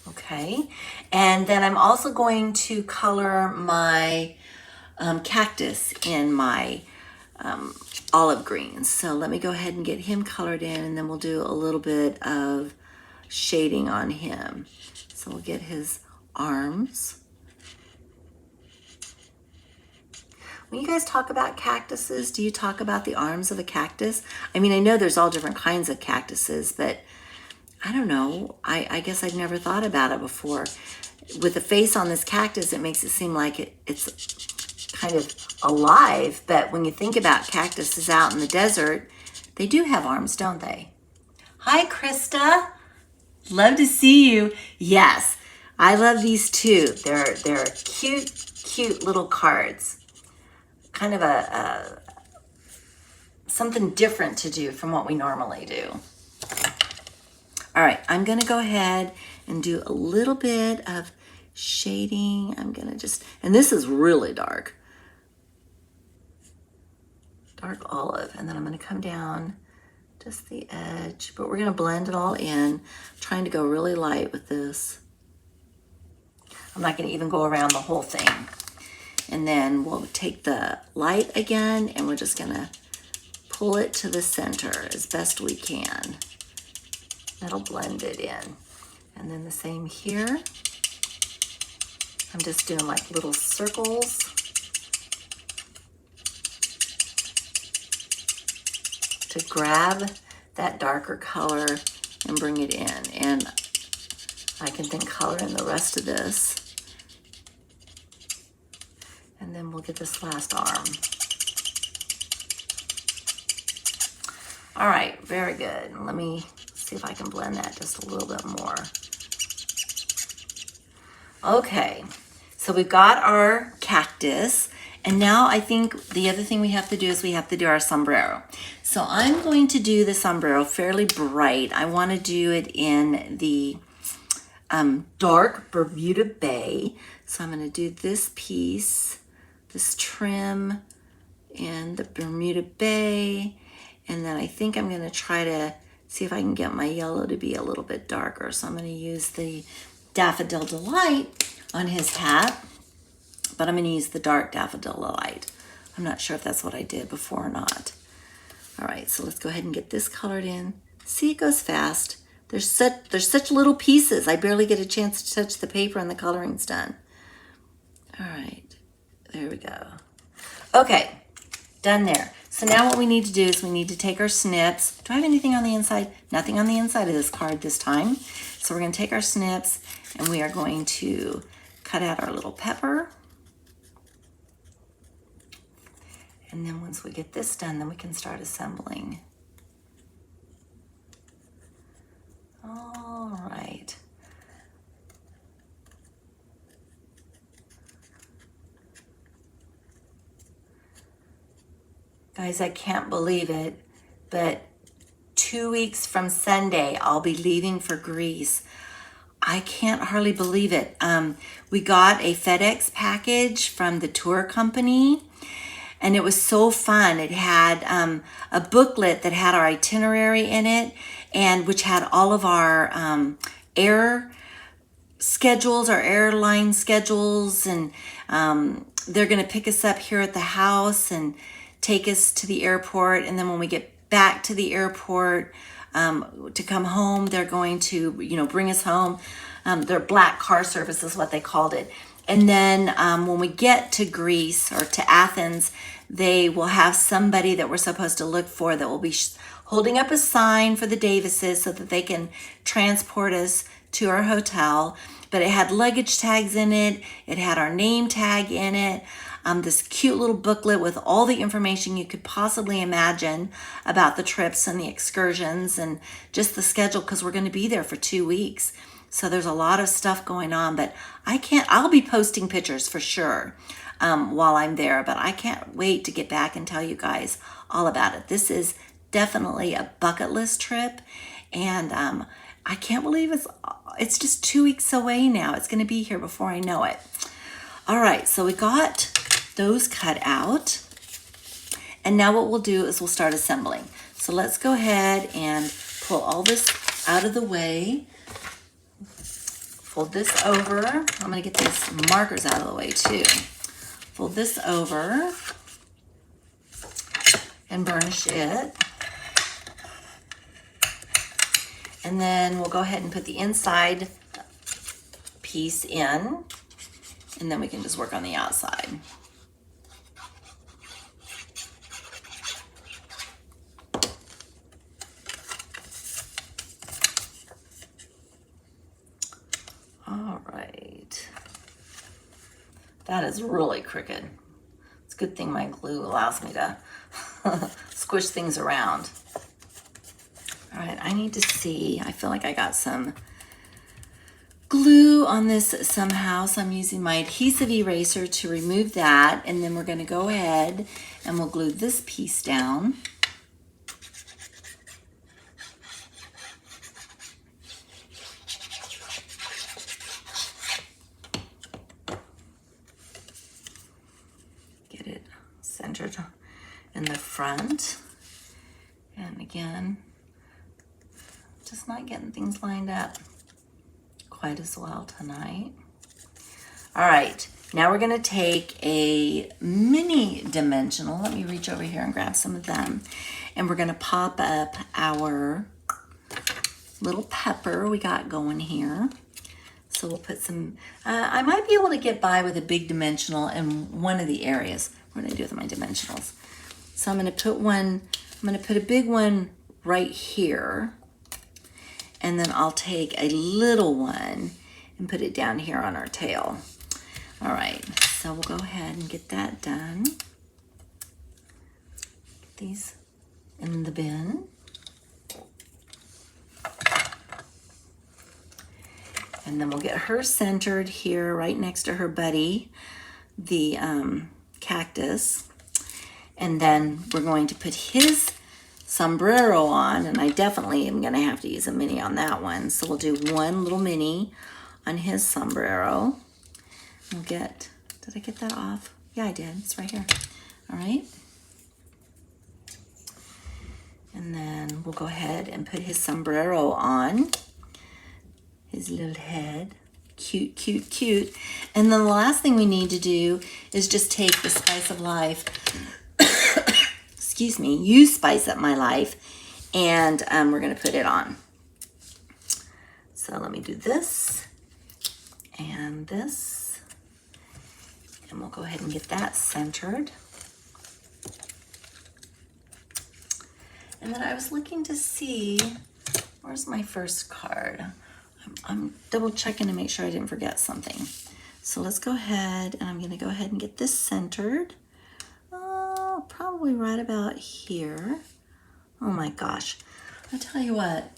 Okay, and then I'm also going to color my cactus in my olive greens. So let me go ahead and get him colored in, and then we'll do a little bit of shading on him. So we'll get his arms. When you guys talk about cactuses, do you talk about the arms of a cactus? I mean, I know there's all different kinds of cactuses, but I don't know. I guess I've never thought about it before. With the face on this cactus, it makes it seem like it's kind of alive. But when you think about cactuses out in the desert, they do have arms, don't they? Hi, Krista. Love to see you. Yes, I love these too. They're cute little cards. Kind of a something different to do from what we normally do. All right, I'm gonna go ahead and do a little bit of shading. I'm gonna just, and this is really dark olive, and then I'm gonna come down just the edge, but we're gonna blend it all in, trying to go really light with this. I'm not gonna even go around the whole thing. And then we'll take the light again, and we're just gonna pull it to the center as best we can. That'll blend it in. And then the same here. I'm just doing like little circles. To grab that darker color and bring it in. And I can then color in the rest of this. And then we'll get this last arm. All right, very good. Let me see if I can blend that just a little bit more. Okay, so we've got our cactus, and now I think the other thing we have to do is we have to do our sombrero. So I'm going to do the sombrero fairly bright. I want to do it in the dark Bermuda Bay. So I'm going to do this piece, this trim, and the Bermuda Bay, and then I think I'm going to try to see if I can get my yellow to be a little bit darker. So I'm going to use the Daffodil Delight on his hat, but I'm going to use the dark Daffodil Delight. I'm not sure if that's what I did before or not. All right, so let's go ahead and get this colored in. See, it goes fast. There's such little pieces. I barely get a chance to touch the paper and the coloring's done. All right, there we go. Okay, done there. So now what we need to do is we need to take our snips. Do I have anything on the inside? Nothing on the inside of this card this time. So we're going to take our snips and we are going to cut out our little pepper. And then once we get this done, then we can start assembling. All right. Guys, I can't believe it, but 2 weeks from Sunday, I'll be leaving for Greece. I can't hardly believe it. We got a FedEx package from the tour company, and it was so fun. It had a booklet that had our itinerary in it, and which had all of our air schedules, our airline schedules, and they're gonna pick us up here at the house and take us to the airport, and then when we get back to the airport to come home, they're going to, bring us home. Their black car service is what they called it. And then when we get to Greece or to Athens, they will have somebody that we're supposed to look for that will be holding up a sign for the Davises so that they can transport us to our hotel. But it had luggage tags in it. It had our name tag in it. This cute little booklet with all the information you could possibly imagine about the trips and the excursions and just the schedule, because we're going to be there for 2 weeks. So there's a lot of stuff going on, but I'll be posting pictures for sure while I'm there, but I can't wait to get back and tell you guys all about it. This is definitely a bucket list trip, and I can't believe it's just 2 weeks away now. It's gonna be here before I know it. All right, so we got those cut out. And now what we'll do is we'll start assembling. So let's go ahead and pull all this out of the way. Fold this over. I'm gonna get these markers out of the way too. Fold this over and burnish it. And then we'll go ahead and put the inside piece in, and then we can just work on the outside. All right. That is really crooked. It's a good thing my glue allows me to squish things around. All right, I need to see, I feel like I got some glue on this somehow, so I'm using my adhesive eraser to remove that, and then we're gonna go ahead and we'll glue this piece down. Get it centered in the front. And again, just not getting things lined up quite as well tonight. All right, now we're gonna take a mini dimensional. Let me reach over here and grab some of them. And we're gonna pop up our little pepper we got going here. So we'll put some, I might be able to get by with a big dimensional in one of the areas. What do I do with my dimensionals? So I'm gonna put a big one right here. And then I'll take a little one and put it down here on our tail. All right, so we'll go ahead and get that done. Get these in the bin. And then we'll get her centered here right next to her buddy, the cactus. And then we're going to put his sombrero on, and I definitely am gonna have to use a mini on that one. So we'll do one little mini on his sombrero. We'll get, did I get that off? Yeah, I did, it's right here. All right. And then we'll go ahead and put his sombrero on, his little head. Cute, cute, cute. And then the last thing we need to do is just take the Spice of Life, excuse me, use Spice Up My Life, and we're gonna put it on. So let me do this and this, and we'll go ahead and get that centered. And then I was looking to see, where's my first card? I'm double checking to make sure I didn't forget something. So let's go ahead, and I'm gonna go ahead and get this centered. Probably right about here. Oh my gosh, I'll tell you what.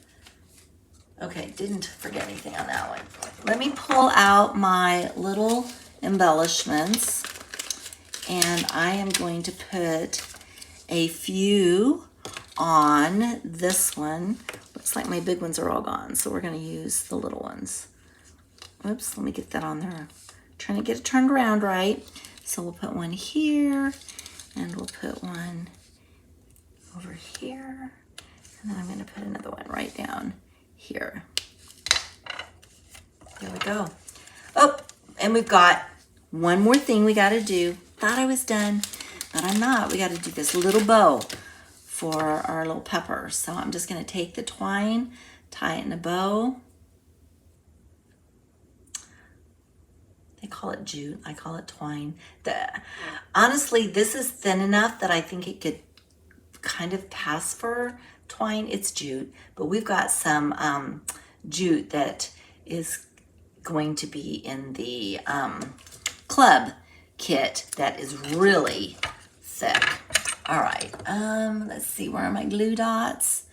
Okay, didn't forget anything on that one. Let me pull out my little embellishments, and I am going to put a few on this one. Looks like my big ones are all gone, so we're gonna use the little ones. Oops, let me get that on there. Trying to get it turned around right. So we'll put one here, and we'll put one over here, and then I'm gonna put another one right down here. There we go. Oh, and we've got one more thing we gotta do. Thought I was done, but I'm not. We gotta do this little bow for our little pepper. So I'm just gonna take the twine, tie it in a bow. They call it jute, I call it twine. Honestly, this is thin enough that I think it could kind of pass for twine. It's jute, but we've got some jute that is going to be in the club kit that is really thick. All right, let's see, where are my glue dots?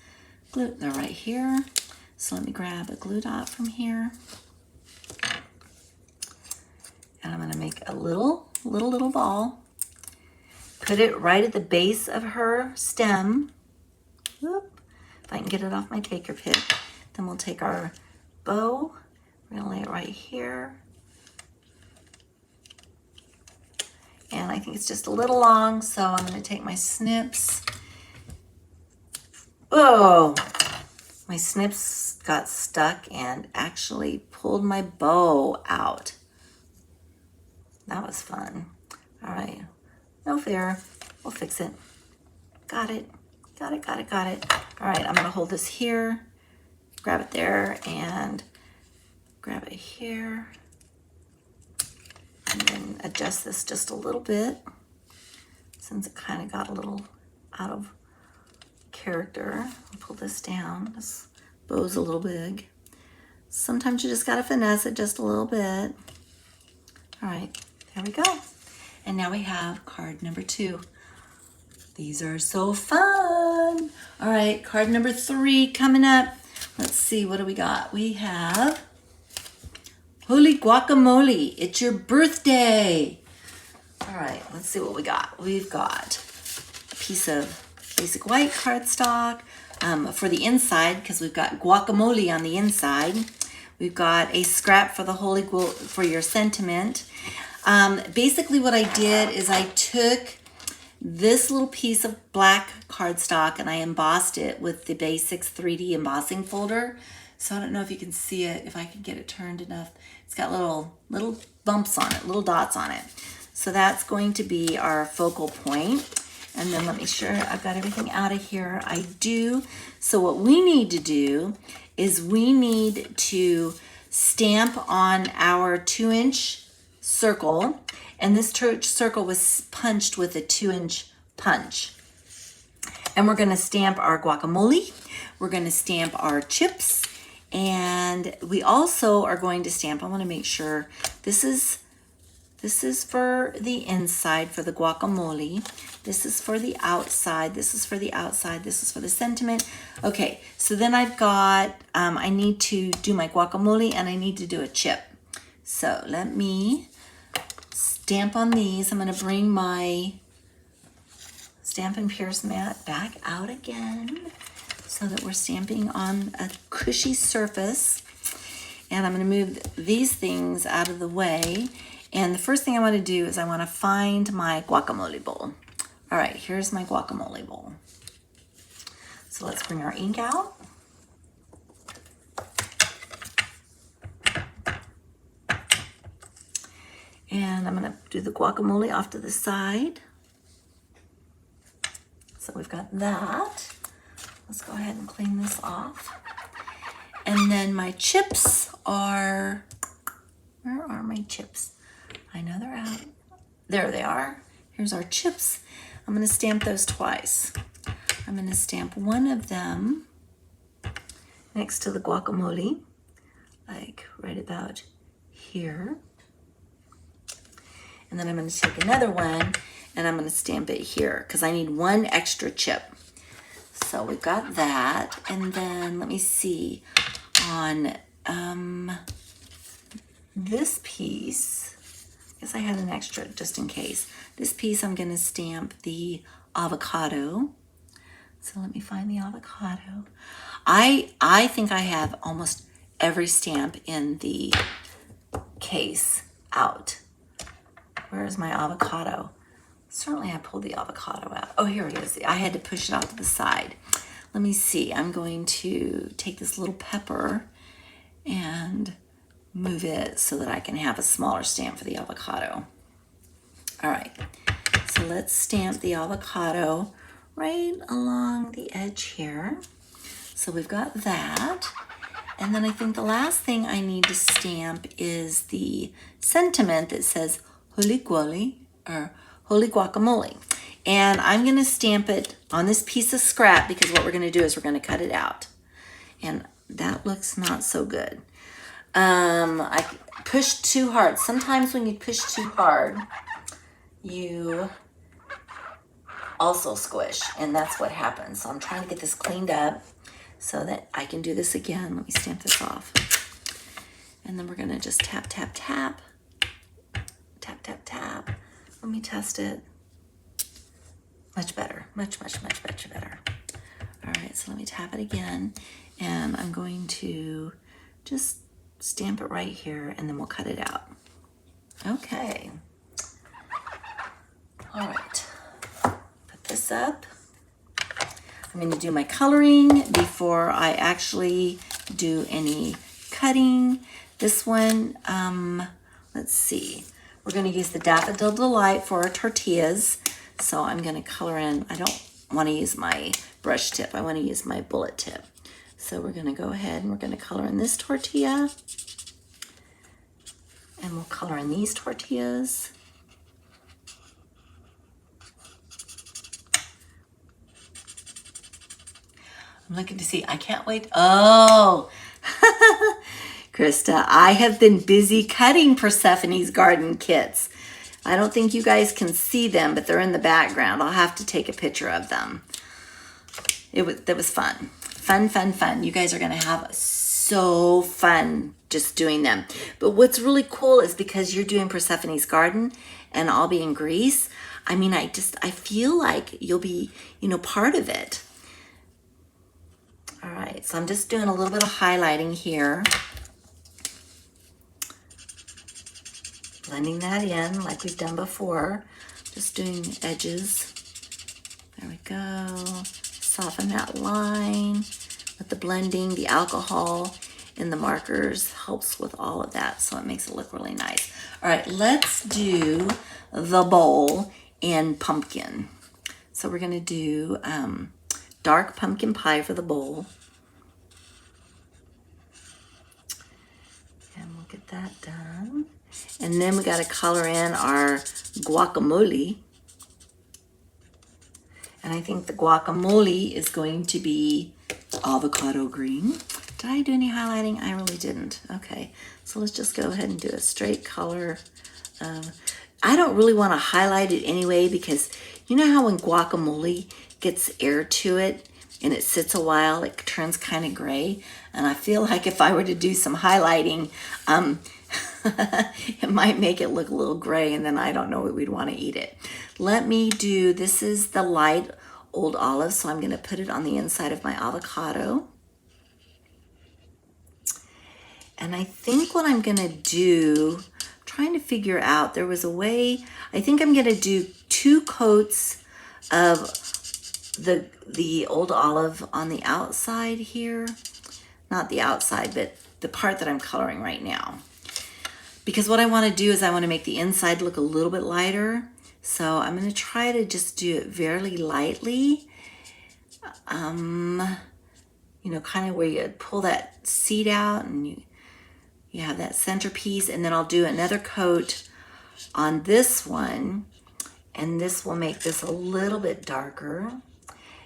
They're right here. So let me grab a glue dot from here. And I'm gonna make a little ball. Put it right at the base of her stem. Whoop. If I can get it off my taker pick. Then we'll take our bow. We're gonna lay it right here. And I think it's just a little long, so I'm gonna take my snips. Oh, my snips got stuck and actually pulled my bow out. That was fun. All right, no fear, we'll fix it. Got it, got it, got it, got it. All right, I'm gonna hold this here, grab it there, and grab it here. And then adjust this just a little bit since it kind of got a little out of character. I'll pull this down. This bow's a little big. Sometimes you just gotta finesse it just a little bit. All right, there we go. And now we have card number 2. These are so fun. All right, card number 3 coming up. Let's see, what do we got? We have holy guacamole, it's your birthday. All right, let's see what we got. We've got a piece of basic white cardstock for the inside, because we've got guacamole on the inside. We've got a scrap for the for your sentiment. Basically what I did is I took this little piece of black cardstock and I embossed it with the Basics 3D embossing folder. So I don't know if you can see it, if I can get it turned enough. It's got little bumps on it, little dots on it. So that's going to be our focal point. And then let me make sure I've got everything out of here. I do. So what we need to do is we need to stamp on our 2-inch circle. And this circle was punched with a 2-inch punch. And we're gonna stamp our guacamole. We're gonna stamp our chips. And we also are going to stamp, I wanna make sure, this is for the inside, for the guacamole. This is for the outside, this is for the outside, this is for the sentiment. Okay, so then I've got, I need to do my guacamole and I need to do a chip. So let me stamp on these. I'm gonna bring my Stampin' Pierce mat back out again so that we're stamping on a cushy surface. And I'm gonna move these things out of the way. And the first thing I wanna do is I wanna find my guacamole bowl. All right, here's my guacamole bowl. So let's bring our ink out. And I'm gonna do the guacamole off to the side. So we've got that. Let's go ahead and clean this off. And then my chips are, where are my chips? I know they're out. There they are. Here's our chips. I'm gonna stamp those twice. I'm gonna stamp one of them next to the guacamole, like right about here. And then I'm gonna take another one and I'm gonna stamp it here because I need one extra chip. So we've got that. And then let me see, on this piece, I guess I had an extra just in case. This piece I'm gonna stamp the avocado. So let me find the avocado. I think I have almost every stamp in the case out. Where is my avocado? Certainly I pulled the avocado out. Oh, here it is. I had to push it out to the side. Let me see. I'm going to take this little pepper and move it so that I can have a smaller stamp for the avocado. All right, so let's stamp the avocado right along the edge here. So we've got that. And then I think the last thing I need to stamp is the sentiment that says holy guacamole. And I'm gonna stamp it on this piece of scrap because what we're gonna do is we're gonna cut it out. And that looks not so good. I pushed too hard. Sometimes when you push too hard, you also squish, and that's what happens. So I'm trying to get this cleaned up. so that I can do this again. Let me stamp this off. And then we're gonna just tap, tap, tap. Tap, tap, tap. Let me test it. Much better, much better. All right, so let me tap it again. And I'm going to just stamp it right here and then we'll cut it out. Okay. All right, put this up. I'm going to do my coloring before I actually do any cutting. This one, let's see. We're going to use the Daffodil Delight for our tortillas. So I'm going to color in. I don't want to use my brush tip. I want to use my bullet tip. So we're going to go ahead and we're going to color in this tortilla. And we'll color in these tortillas. I'm looking to see. I can't wait. Oh, Krista, I have been busy cutting Persephone's garden kits. I don't think you guys can see them, but they're in the background. I'll have to take a picture of them. That was fun. Fun. You guys are going to have so fun just doing them. But what's really cool is because you're doing Persephone's garden and I'll be in Greece. I mean, I feel like you'll be, part of it. All right, so I'm just doing a little bit of highlighting here. Blending that in like we've done before. Just doing edges. There we go. Soften that line with the blending. The alcohol in the markers helps with all of that, so it makes it look really nice. All right, let's do the bowl in pumpkin. So we're gonna do dark pumpkin pie for the bowl. And we'll get that done. And then we got to color in our guacamole. And I think the guacamole is going to be avocado green. Did I do any highlighting? I really didn't. Okay, so let's just go ahead and do a straight color. I don't really want to highlight it anyway because you know how when guacamole gets air to it and it sits a while, it turns kind of gray. And I feel like if I were to do some highlighting, it might make it look a little gray and then I don't know what we'd want to eat it. Let me do, this is the light old olive, so I'm going to put it on the inside of my avocado. And I think what I'm going to do, trying to figure out, there was a way, I think I'm going to do 2 coats of the old olive on the outside here. Not the outside, but the part that I'm coloring right now. Because what I want to do is I want to make the inside look a little bit lighter. So I'm going to try to just do it very lightly. Kind of where you pull that seed out and you have that centerpiece. And then I'll do another coat on this one. And this will make this a little bit darker.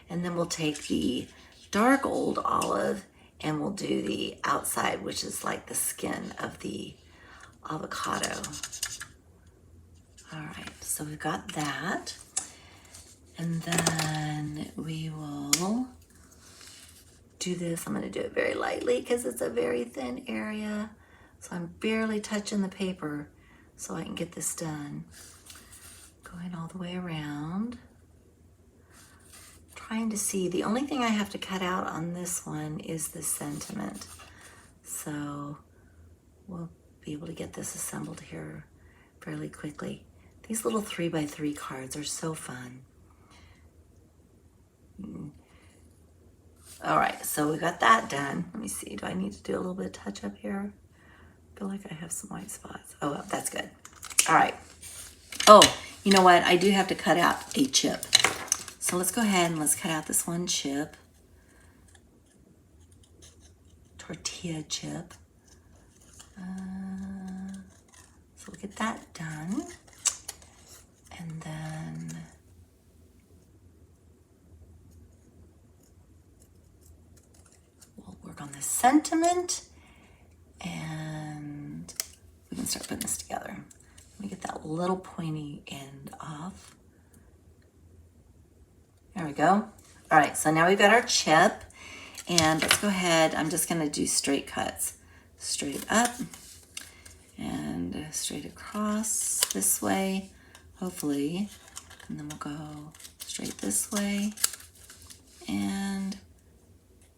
And then we'll take the dark old olive and we'll do the outside, which is like the skin of the avocado. All right, so we've got that. And then we will do this. I'm going to do it very lightly because it's a very thin area. So I'm barely touching the paper so I can get this done. Going all the way around. Trying to see, the only thing I have to cut out on this one is the sentiment. So we'll be able to get this assembled here fairly quickly. These little 3x3 cards are so fun. All right, so we got that done. Let me see, do I need to do a little bit of touch up here? I feel like I have some white spots. Oh, well, that's good. All right. Oh, you know what? I do have to cut out a chip. So let's go ahead and let's cut out this one chip. Tortilla chip. So we'll get that done. And then we'll work on the sentiment and we can start putting this together. Let me get that little pointy end off. There we go. All right, so now we've got our chip And let's go ahead, I'm just gonna do straight cuts. Straight up and straight across this way, hopefully. And then we'll go straight this way and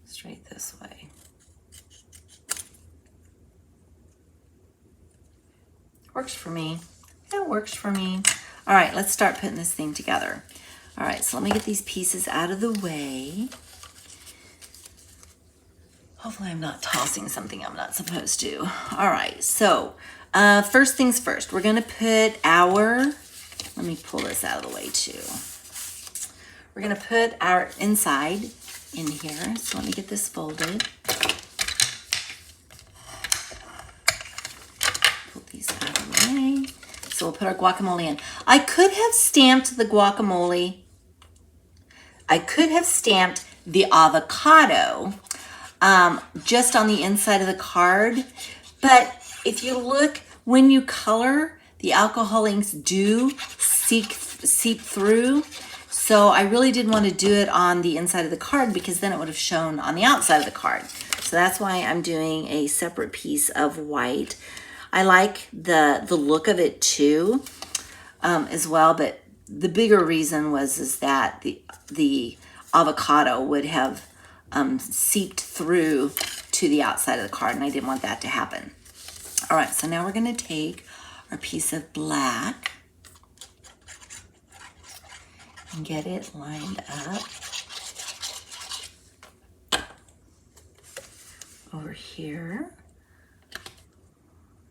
straight this way. Works for me. It works for me. All right, let's start putting this thing together. All right, so let me get these pieces out of the way. Hopefully I'm not tossing something I'm not supposed to. All right, so first things first, we're gonna put our, let me pull this out of the way too. We're gonna put our inside in here. So let me get this folded. Pull these out of the way. So we'll put our guacamole in. I could have stamped the guacamole. I could have stamped the avocado just on the inside of the card. But if you look, when you color, the alcohol inks do seep through. So I really didn't want to do it on the inside of the card because then it would have shown on the outside of the card. So that's why I'm doing a separate piece of white. I like the look of it too, as well, but the bigger reason is that the avocado would have seeped through to the outside of the card, and I didn't want that to happen. All right, so now we're gonna take our piece of black and get it lined up over here.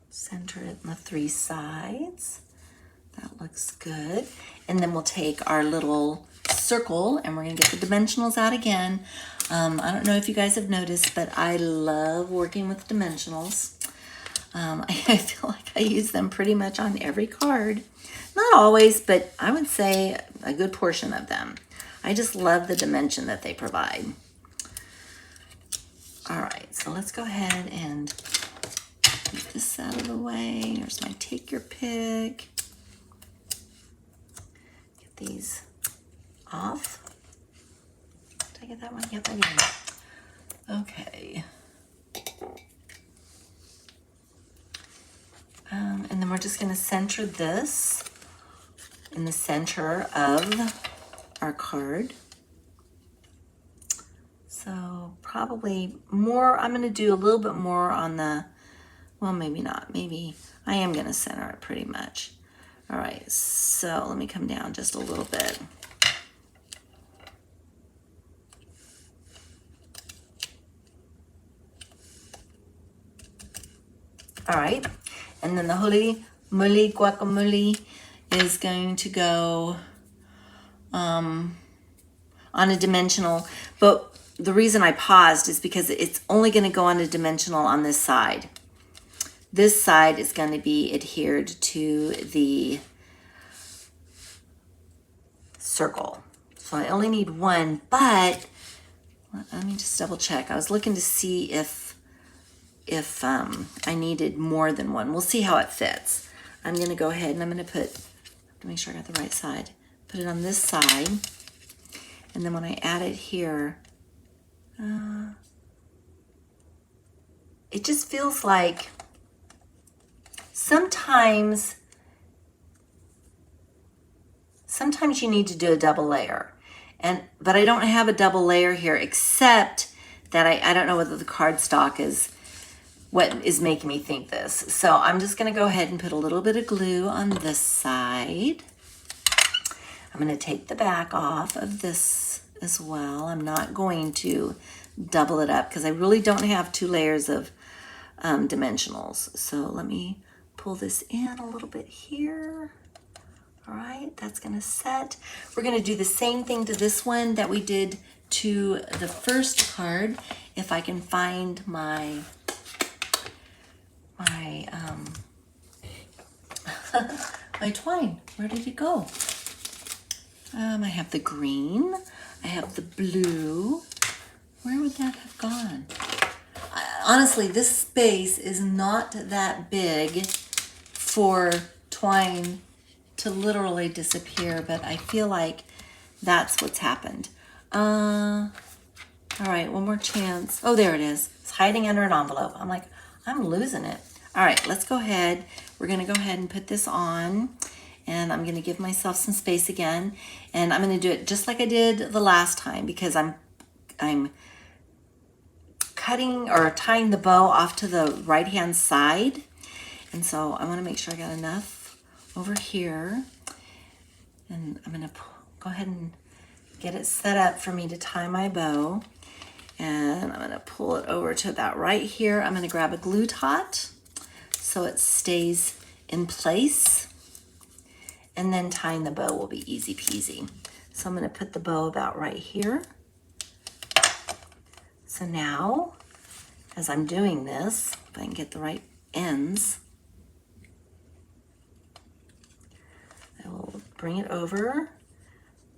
Center it in the 3 sides. That looks good. And then we'll take our little circle and we're gonna get the dimensionals out again. I don't know if you guys have noticed, but I love working with dimensionals. I feel like I use them pretty much on every card. Not always, but I would say a good portion of them. I just love the dimension that they provide. All right, so let's go ahead and get this out of the way. Here's my take your pick. Get these off. Did I get that one? Yep, I did. Okay. And then we're just going to center this in the center of our card. So probably more, I'm going to do a little bit more on the, well, maybe not. Maybe I am going to center it pretty much. All right, so let me come down just a little bit. All right, and then the holy moly guacamole is going to go on a dimensional, but the reason I paused is because it's only going to go on a dimensional on this side. This side is going to be adhered to the circle. So I only need one, but let me just double check. I was looking to see if I needed more than one. We'll see how it fits. I'm going to go ahead and I'm going to put, to make sure I got the right side, put it on this side. And then when I add it here, it just feels like sometimes you need to do a double layer. But I don't have a double layer here, except that I don't know whether the cardstock is what is making me think this. So I'm just gonna go ahead and put a little bit of glue on this side. I'm gonna take the back off of this as well. I'm not going to double it up because I really don't have 2 layers of dimensionals. So let me pull this in a little bit here. All right, that's gonna set. We're gonna do the same thing to this one that we did to the first card. If I can find my my twine. Where did it go? I have the green. I have the blue. Where would that have gone? Honestly, this space is not that big for twine to literally disappear, but I feel like that's what's happened. All right, one more chance. Oh, there it is. It's hiding under an envelope. I'm like, I'm losing it. All right, let's go ahead. We're gonna go ahead and put this on, and I'm gonna give myself some space again, and I'm gonna do it just like I did the last time because I'm cutting or tying the bow off to the right-hand side. And so I wanna make sure I got enough over here. And I'm gonna go ahead and get it set up for me to tie my bow. And I'm gonna pull it over to about right here. I'm gonna grab a glue dot so it stays in place. And then tying the bow will be easy peasy. So I'm gonna put the bow about right here. So now, as I'm doing this, if I can get the right ends, I will bring it over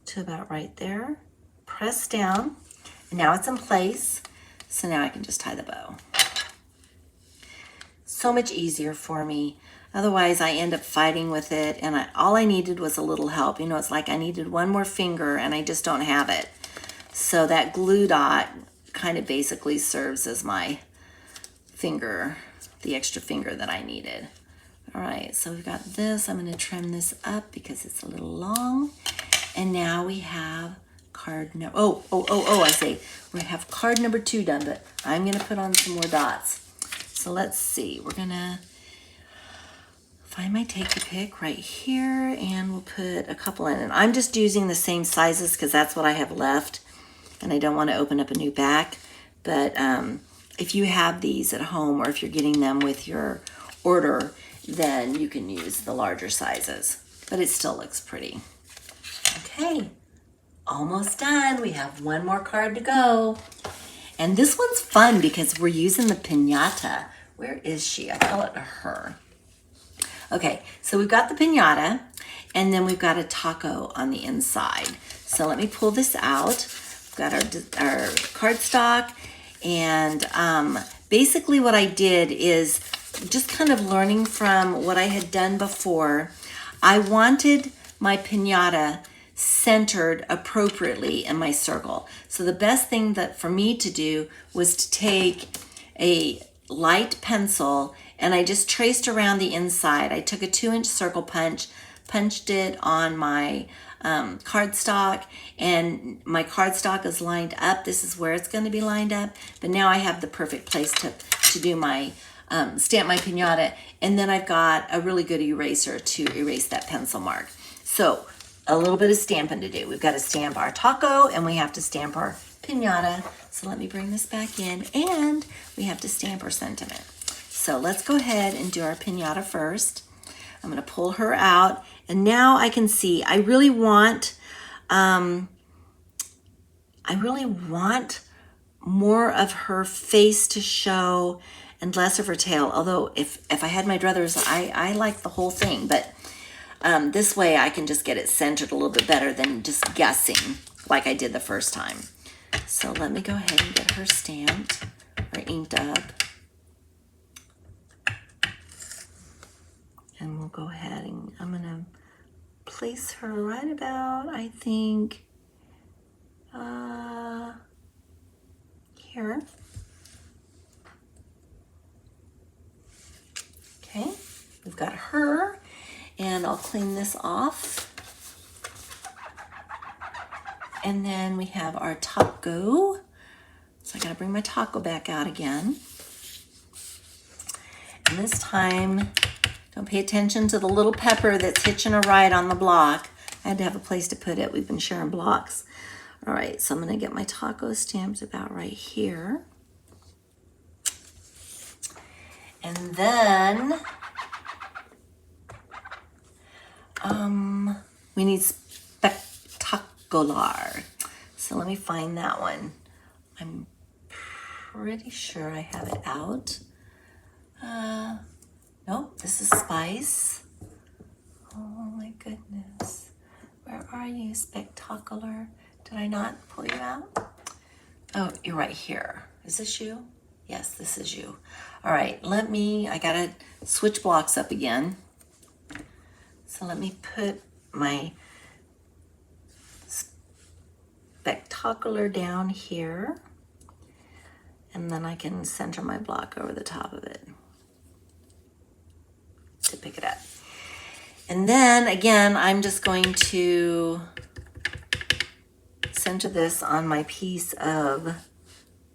to about right there, press down, and now it's in place. So now I can just tie the bow. So much easier for me. Otherwise I end up fighting with it, and all I needed was a little help. You know, it's like I needed one more finger and I just don't have it. So that glue dot kind of basically serves as my finger, the extra finger that I needed. All right, so we've got this. I'm gonna trim this up because it's a little long. And now we have card number, I say, we have card number 2 done, but I'm gonna put on some more dots. So let's see, we're gonna find my take-a-pick right here, and we'll put a couple in. And I'm just using the same sizes because that's what I have left, and I don't want to open up a new pack. But if you have these at home, or if you're getting them with your order, then you can use the larger sizes, but it still looks pretty. Okay, almost done. We have one more card to go. And this one's fun because we're using the piñata. Where is she? I call it a her. Okay, so we've got the piñata, and then we've got a taco on the inside. So let me pull this out. We've got our cardstock, and basically what I did is just kind of learning from what I had done before. I wanted my piñata centered appropriately in my circle. So the best thing that for me to do was to take a light pencil, and I just traced around the inside. I took a 2-inch circle punch, punched it on my cardstock, and my cardstock is lined up. This is where it's going to be lined up, but now I have the perfect place to do my stamp my piñata, and then I've got a really good eraser to erase that pencil mark. So a little bit of stamping to do. We've got to stamp our taco, and we have to stamp our piñata. So let me bring this back in, and we have to stamp our sentiment. So let's go ahead and do our piñata first. I'm going to pull her out, and now I can see I really want more of her face to show and less of her tail. Although if I had my druthers, I like the whole thing, but this way I can just get it centered a little bit better than just guessing like I did the first time. So let me go ahead and get her stamped or inked up. And we'll go ahead and I'm gonna place her right about, I think, here. Okay, we've got her, and I'll clean this off. And then we have our taco. So I gotta bring my taco back out again. And this time, don't pay attention to the little pepper that's hitching a ride on the block. I had to have a place to put it. We've been sharing blocks. All right, so I'm gonna get my taco stamped about right here. And then we need spectacular. So let me find that one. I'm pretty sure I have it out. Nope, this is spice. Oh my goodness. Where are you, spectacular? Did I not pull you out? Oh, you're right here. Is this you? Yes, this is you. All right, I gotta switch blocks up again. So let me put my spectacular down here. And then I can center my block over the top of it to pick it up. And then again, I'm just going to center this on my piece of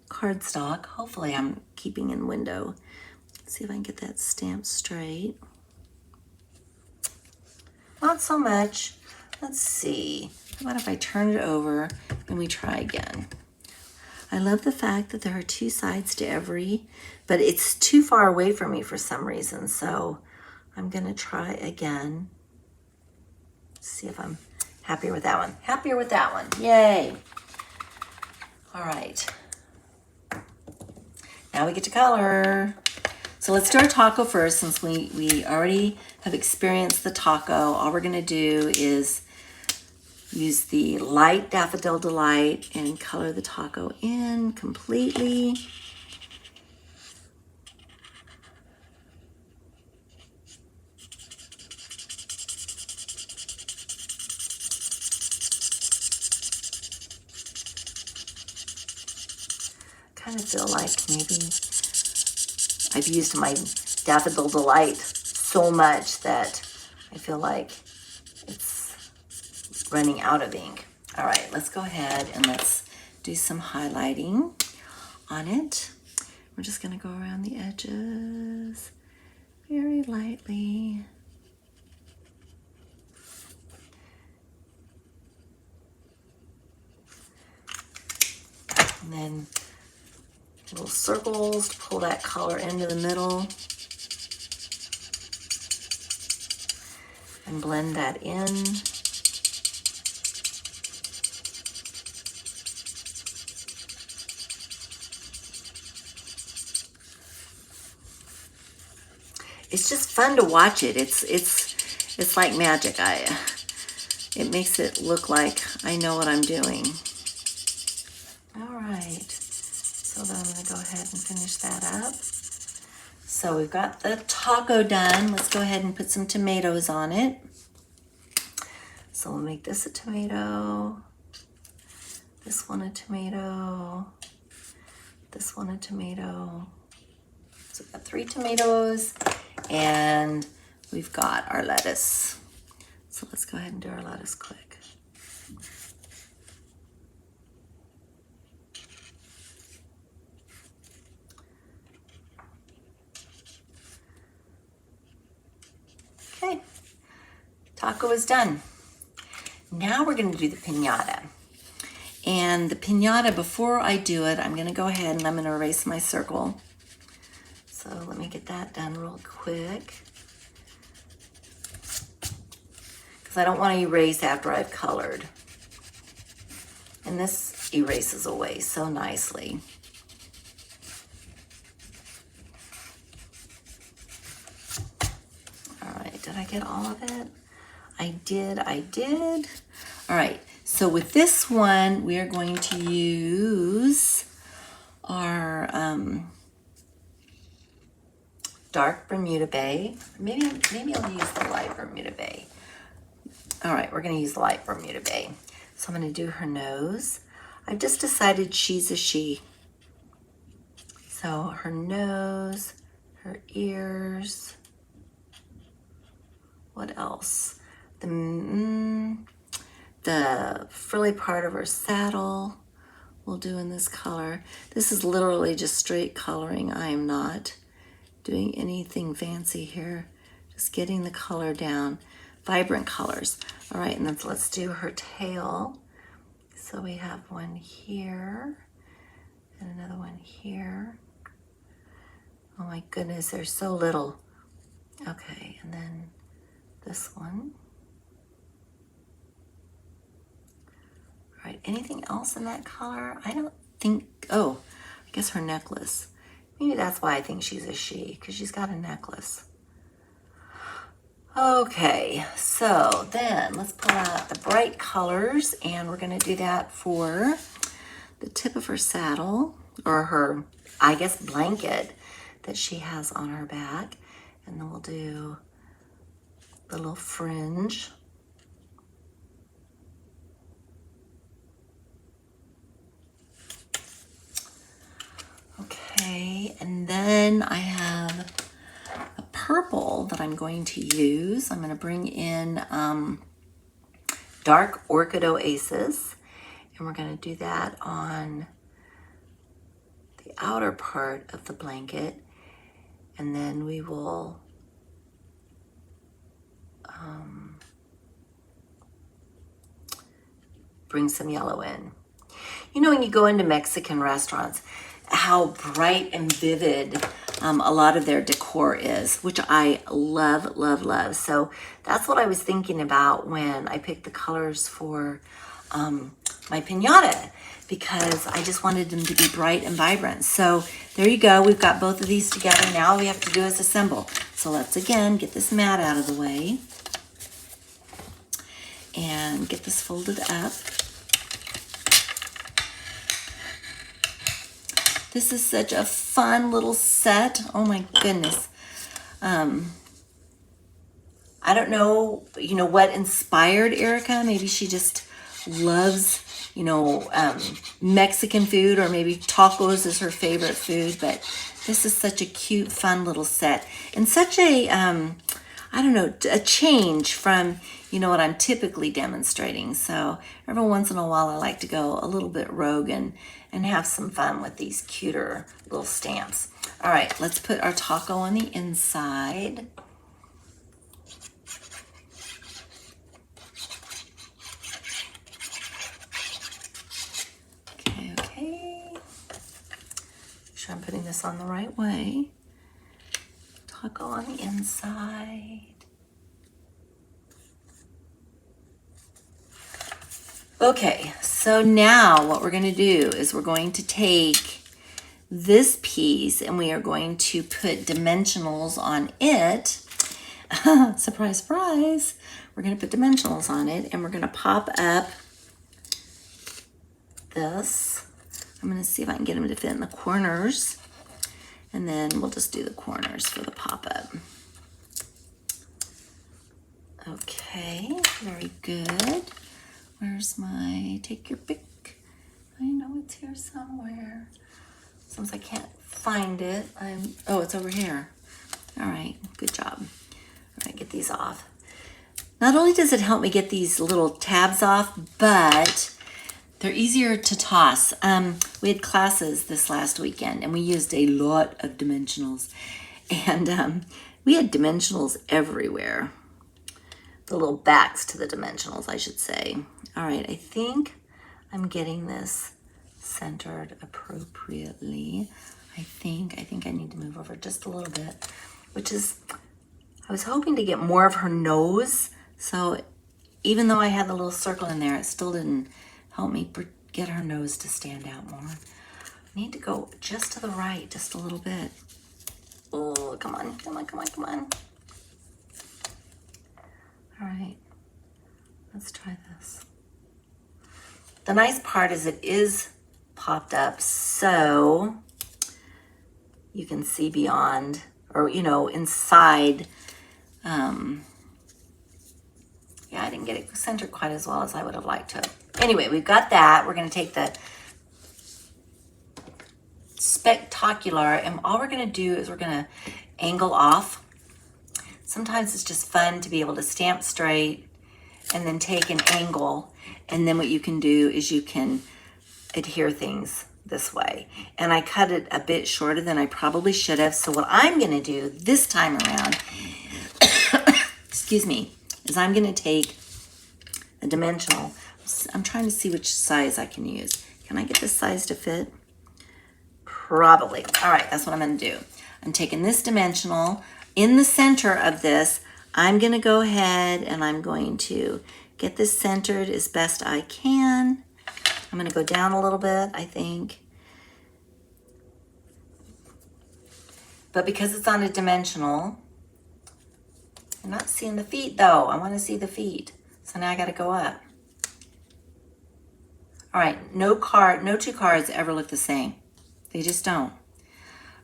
cardstock. Hopefully I'm keeping in window. Let's see if I can get that stamp straight. Not so much. Let's see. How about if I turn it over and we try again? I love the fact that there are two sides to every, but it's too far away from me for some reason. So I'm gonna try again. See if I'm happier with that one. Happier with that one, yay. All right, now we get to color. So let's do our taco first, since we already have experienced the taco. All we're gonna do is use the light Daffodil Delight and color the taco in completely. Kind of feel like maybe I've used my Daffodil Delight so much that I feel like it's running out of ink. All right, let's go ahead and let's do some highlighting on it. We're just gonna go around the edges very lightly. And then little circles to pull that color into the middle and blend that in. It's just fun to watch it. It's like magic. It makes it look like I know what I'm doing. All right, so then I'm gonna go ahead and finish that up. So we've got the taco done. Let's go ahead and put some tomatoes on it. So we'll make this a tomato, this one a tomato, this one a tomato. So we've got 3 tomatoes, and we've got our lettuce. So let's go ahead and do our lettuce quick. Okay, taco is done. Now we're gonna do the piñata. And the piñata, before I do it, I'm gonna go ahead and I'm gonna erase my circle. So let me get that done real quick, because I don't want to erase after I've colored. And this erases away so nicely. All right, did I get all of it? I did. All right, so with this one, we are going to use our dark Bermuda Bay. Maybe I'll use the light Bermuda Bay. All right, we're gonna use the light Bermuda Bay. So I'm gonna do her nose. I've just decided she's a she. So her nose, her ears, what else? The frilly part of her saddle we'll do in this color. This is literally just straight coloring. I am not doing anything fancy here, just getting the color down, vibrant colors. All right, and then let's do her tail. So we have one here and another one here. Oh my goodness, there's so little. Okay, and then this one. All right, anything else in that color? I don't think, oh, I guess her necklace. Maybe that's why I think she's a she, because she's got a necklace. Okay, so then let's pull out the bright colors, and we're gonna do that for the tip of her saddle, or her, I guess, blanket that she has on her back. And then we'll do the little fringe. Okay. Okay, and then I have a purple that I'm going to use. I'm going to bring in dark Orchid Oasis, and we're going to do that on the outer part of the blanket, and then we will bring some yellow in. You know, when you go into Mexican restaurants, how bright and vivid a lot of their decor is, which I love, love, love. So that's what I was thinking about when I picked the colors for my piñata, because I just wanted them to be bright and vibrant. So there you go. We've got both of these together. Now all we have to do is assemble. So let's again get this mat out of the way and get this folded up. This is such a fun little set. Oh my goodness. I don't know, what inspired Erica. Maybe she just loves, Mexican food, or maybe tacos is her favorite food. But this is such a cute, fun little set. And such a, a change from, what I'm typically demonstrating. So every once in a while, I like to go a little bit rogue and have some fun with these cuter little stamps. All right, let's put our taco on the inside. Okay. Make sure I'm putting this on the right way. Taco on the inside. Okay, so now what we're going to do is we're going to take this piece and we are going to put dimensionals on it. Surprise, surprise. We're going to put dimensionals on it, and we're going to pop up this. I'm going to see if I can get them to fit in the corners, and then we'll just do the corners for the pop-up. Okay, very good. Where's my, take your pick. I know it's here somewhere. Since I can't find it, oh, it's over here. All right, good job. All right, get these off. Not only does it help me get these little tabs off, but they're easier to toss. We had classes this last weekend, and we used a lot of dimensionals. And we had dimensionals everywhere. The little backs to the dimensionals, I should say. All right, I think I'm getting this centered appropriately. I think I need to move over just a little bit, which is, I was hoping to get more of her nose. So even though I had the little circle in there, it still didn't help me get her nose to stand out more. I need to go just to the right, just a little bit. Oh, come on, come on, come on, come on. All right, let's try this. The nice part is it is popped up so you can see beyond, or inside. Yeah, I didn't get it centered quite as well as I would have liked to. Anyway, we've got that. We're going to take the spectacular, and all we're going to do is we're going to angle off. Sometimes it's just fun to be able to stamp straight and then take an angle. And then what you can do is you can adhere things this way. And I cut it a bit shorter than I probably should have. So what I'm going to do this time around, excuse me, is I'm going to take a dimensional. I'm trying to see which size I can use. Can I get this size to fit? Probably. All right, that's what I'm going to do. I'm taking this dimensional. In the center of this, I'm going to go ahead and I'm going to get this centered as best I can. I'm going to go down a little bit, I think. But because it's on a dimensional, I'm not seeing the feet though. I want to see the feet. So now I got to go up. All right, no two cards ever look the same. They just don't.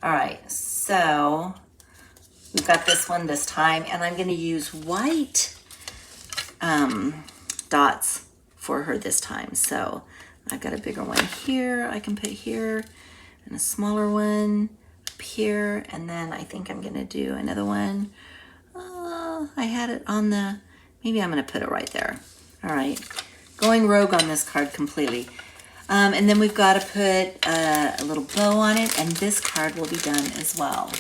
All right, so we've got this one this time, and I'm going to use white dots for her this time. So I've got a bigger one here I can put here, and a smaller one up here, and then I think I'm gonna do another one. I had it on the, maybe I'm gonna put it right there. All right, going rogue on this card completely. And then we've got to put a little bow on it, and this card will be done as well.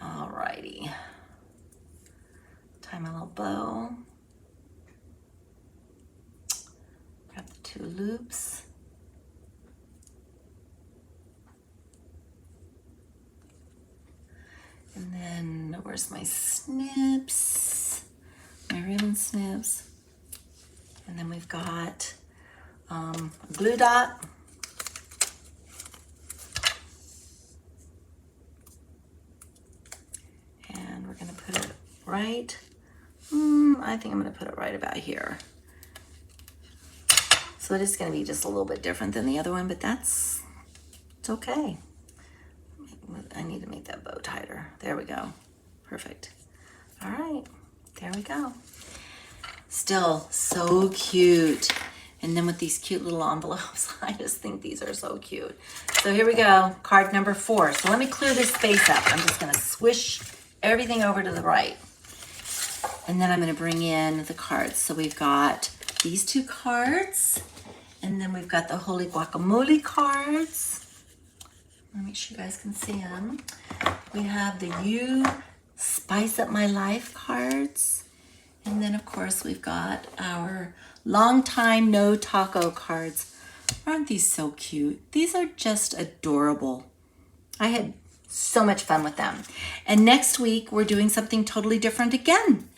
Alrighty. Tie my little bow. Grab the 2 loops. And then where's my snips? My ribbon snips. And then we've got a glue dot. And we're gonna put it right, I think I'm gonna put it right about here. So it is gonna be just a little bit different than the other one, but it's okay. I need to make that bow tighter. There we go, perfect. All right, there we go. Still so cute. And then with these cute little envelopes, I just think these are so cute. So here we go, card number 4. So let me clear this space up. I'm just gonna swish everything over to the right. And then I'm gonna bring in the cards. So we've got these 2 cards, and then we've got the Holy Guacamole cards. Let me make sure you guys can see them. We have the You Spice Up My Life cards. And then of course we've got our Long Time No Taco cards. Aren't these so cute? These are just adorable. I had so much fun with them. And next week we're doing something totally different again.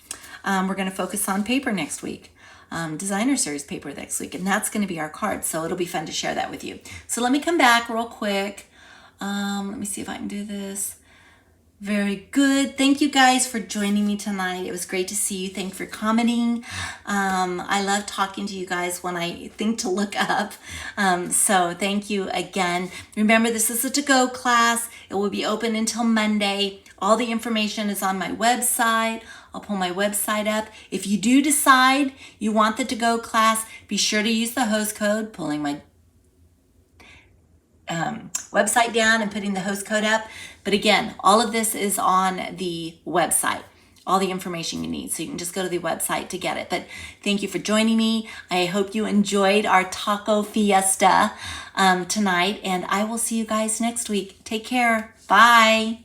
We're gonna focus on paper next week. Designer series paper next week, and that's gonna be our card. So it'll be fun to share that with you. So let me come back real quick. Let me see if I can do this. Very good. Thank you guys for joining me tonight. It was great to see you. Thank you for commenting. I love talking to you guys when I think to look up. So thank you again. Remember, this is a to-go class. It will be open until Monday. All the information is on my website. I'll pull my website up. If you do decide you want the to-go class, be sure to use the host code, pulling my website down and putting the host code up. But again, all of this is on the website, all the information you need. So you can just go to the website to get it. But thank you for joining me. I hope you enjoyed our Taco Fiesta tonight, and I will see you guys next week. Take care. Bye.